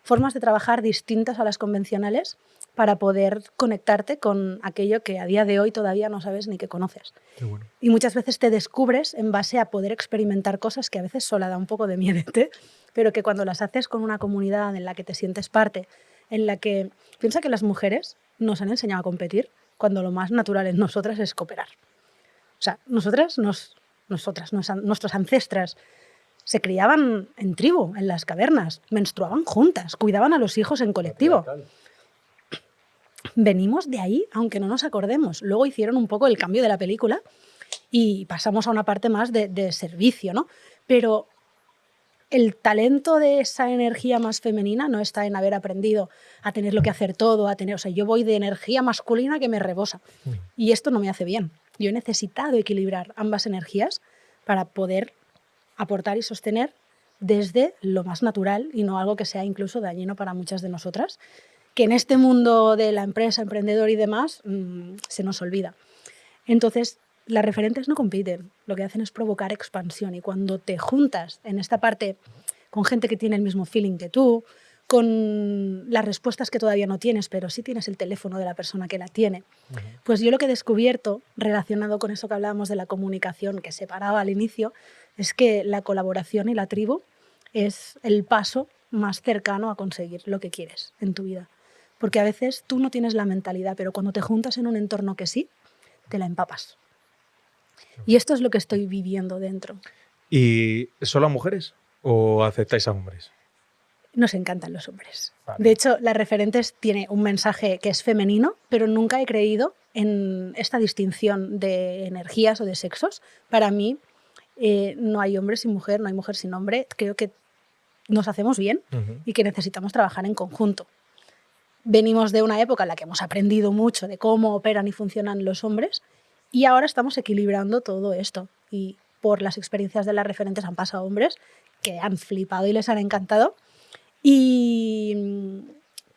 formas de trabajar distintas a las convencionales para poder conectarte con aquello que a día de hoy todavía no sabes ni que conoces. Qué bueno. Y muchas veces te descubres en base a poder experimentar cosas que a veces sola da un poco de miedete, pero que cuando las haces con una comunidad en la que te sientes parte, en la que piensa que las mujeres nos han enseñado a competir cuando lo más natural en nosotras es cooperar. O sea, nuestras ancestras se criaban en tribu, en las cavernas, menstruaban juntas, cuidaban a los hijos en colectivo. Venimos de ahí, aunque no nos acordemos. Luego hicieron un poco el cambio de la película y pasamos a una parte más de servicio, ¿no? Pero el talento de esa energía más femenina no está en haber aprendido a tener lo que hacer todo, a tener, o sea, yo voy de energía masculina que me rebosa y esto no me hace bien. Yo he necesitado equilibrar ambas energías para poder aportar y sostener desde lo más natural y no algo que sea incluso dañino para muchas de nosotras, que en este mundo de la empresa, emprendedor y demás, se nos olvida. Entonces, las referentes no compiten, lo que hacen es provocar expansión y cuando te juntas en esta parte con gente que tiene el mismo feeling que tú, con las respuestas que todavía no tienes, pero sí tienes el teléfono de la persona que la tiene, pues yo lo que he descubierto, relacionado con eso que hablábamos de la comunicación que separaba al inicio, es que la colaboración y la tribu es el paso más cercano a conseguir lo que quieres en tu vida. Porque a veces tú no tienes la mentalidad, pero cuando te juntas en un entorno que sí, te la empapas. Y esto es lo que estoy viviendo dentro. ¿Y solo a mujeres o aceptáis a hombres? Nos encantan los hombres. Vale. De hecho, las referentes tiene un mensaje que es femenino, pero nunca he creído en esta distinción de energías o de sexos. Para mí, no hay hombre sin mujer, no hay mujer sin hombre. Creo que nos hacemos bien y que necesitamos trabajar en conjunto. Venimos de una época en la que hemos aprendido mucho de cómo operan y funcionan los hombres y ahora estamos equilibrando todo esto. Y por las experiencias de las referentes han pasado hombres que han flipado y les han encantado y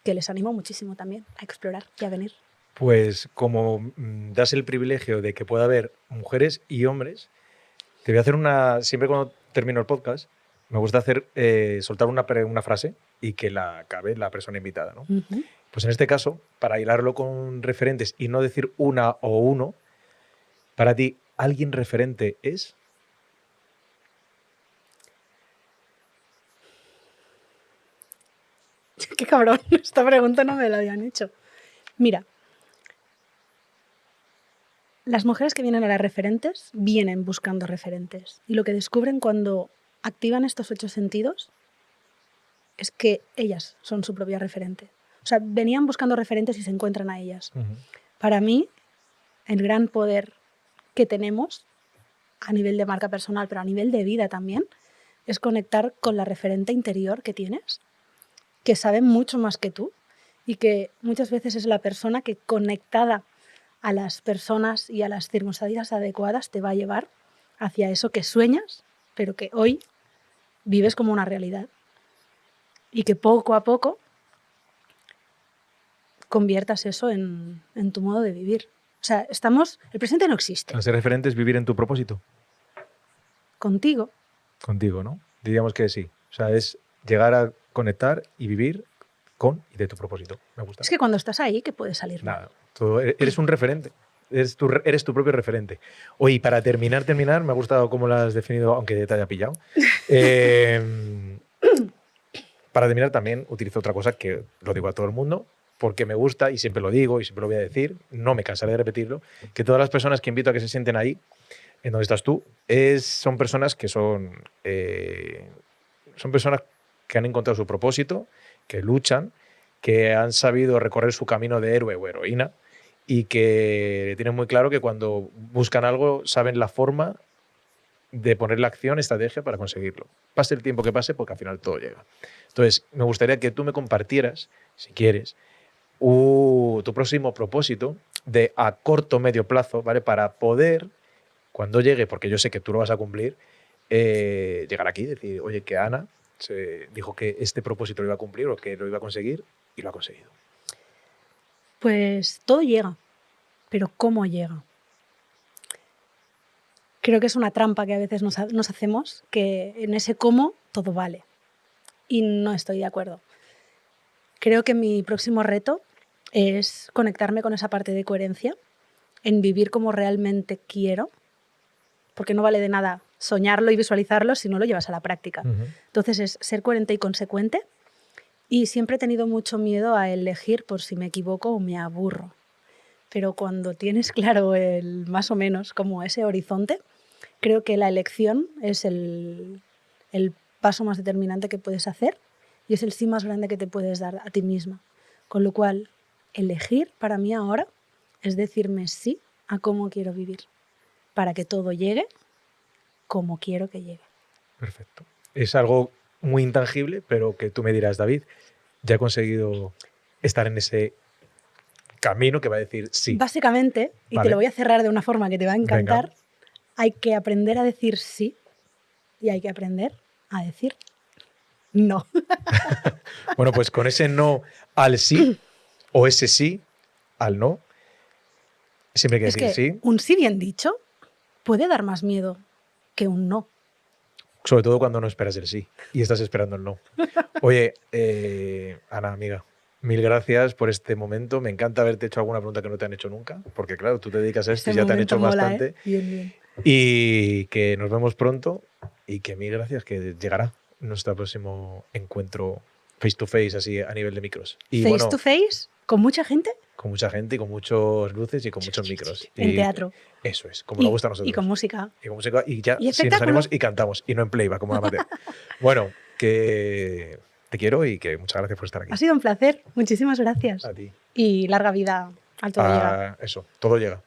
que les animo muchísimo también a explorar y a venir. Pues como das el privilegio de que pueda haber mujeres y hombres, te voy a hacer una... Siempre cuando termino el podcast, me gusta hacer soltar una frase y que la acabe la persona invitada, ¿no? Pues en este caso, para hilarlo con referentes y no decir una o uno, para ti, ¿alguien referente es? Qué cabrón, esta pregunta no me la habían hecho. Mira, las mujeres que vienen a las referentes vienen buscando referentes y lo que descubren cuando activan estos 8 sentidos es que ellas son su propia referente. O sea, venían buscando referentes y se encuentran a ellas. Para mí, el gran poder que tenemos a nivel de marca personal, pero a nivel de vida también, es conectar con la referente interior que tienes, que sabe mucho más que tú y que muchas veces es la persona que conectada a las personas y a las circunstancias adecuadas te va a llevar hacia eso que sueñas, pero que hoy vives como una realidad. Y que poco a poco conviertas eso en tu modo de vivir. O sea, el presente no existe. Ser referente es vivir en tu propósito. Contigo. Contigo, ¿no? Diríamos que sí. O sea, es llegar a conectar y vivir con y de tu propósito. Me gusta. Es que cuando estás ahí, ¿qué puede salir mal? Nada. Tú eres un referente. Eres tu propio referente. Oye, para terminar, me ha gustado cómo lo has definido, aunque te haya pillado. Para terminar, también utilizo otra cosa que lo digo a todo el mundo, porque me gusta y siempre lo digo y siempre lo voy a decir, no me cansaré de repetirlo, que todas las personas que invito a que se sienten ahí, en donde estás tú, son personas que son personas que han encontrado su propósito, que luchan, que han sabido recorrer su camino de héroe o heroína y que tienen muy claro que cuando buscan algo saben la forma de poner la acción, estrategia para conseguirlo. Pase el tiempo que pase, porque al final todo llega. Entonces, me gustaría que tú me compartieras, si quieres, tu próximo propósito de a corto o medio plazo, ¿vale? Para poder, cuando llegue, porque yo sé que tú lo vas a cumplir, llegar aquí y decir, oye, que Ana se dijo que este propósito lo iba a cumplir o que lo iba a conseguir y lo ha conseguido. Pues todo llega, pero ¿cómo llega? Creo que es una trampa que a veces nos hacemos, que en ese cómo todo vale. Y no estoy de acuerdo. Creo que mi próximo reto es conectarme con esa parte de coherencia, en vivir como realmente quiero, porque no vale de nada soñarlo y visualizarlo si no lo llevas a la práctica. Entonces es ser coherente y consecuente. Y siempre he tenido mucho miedo a elegir por si me equivoco o me aburro. Pero cuando tienes claro el más o menos como ese horizonte, creo que la elección es el paso más determinante que puedes hacer y es el sí más grande que te puedes dar a ti misma. Con lo cual, elegir para mí ahora es decirme sí a cómo quiero vivir. para que todo llegue como quiero que llegue. Perfecto. Es algo muy intangible, pero que tú me dirás, David, ya he conseguido estar en ese camino que va a decir sí. Básicamente, y Vale. te lo voy a cerrar de una forma que te va a encantar, Venga. hay que aprender a decir sí y hay que aprender a decir no. Bueno, pues con ese no al sí o ese sí al no, siempre hay que Es decir que sí, un sí bien dicho puede dar más miedo que un no. sobre todo cuando no esperas el sí y estás esperando el no. Oye, Ana, amiga, mil gracias por este momento. Me encanta haberte hecho alguna pregunta que no te han hecho nunca, porque claro, tú te dedicas a esto Este y ya te han momento hecho mola, bastante. Bien, bien. Y que nos vemos pronto y que mil gracias, que llegará nuestro próximo encuentro face to face, así a nivel de micros. Y Face bueno, to face, con mucha gente, con mucha gente y con muchas luces y con muchos micros. en Y teatro. eso es, como nos gusta a Y nosotros. con música. Y con música y ya Y si nos animamos espectáculo. y cantamos y no en playback como la amateur. Bueno, que te quiero y que muchas gracias por estar aquí. Ha sido un placer. Muchísimas gracias. A ti. Y larga vida al todo llega. Eso, todo llega.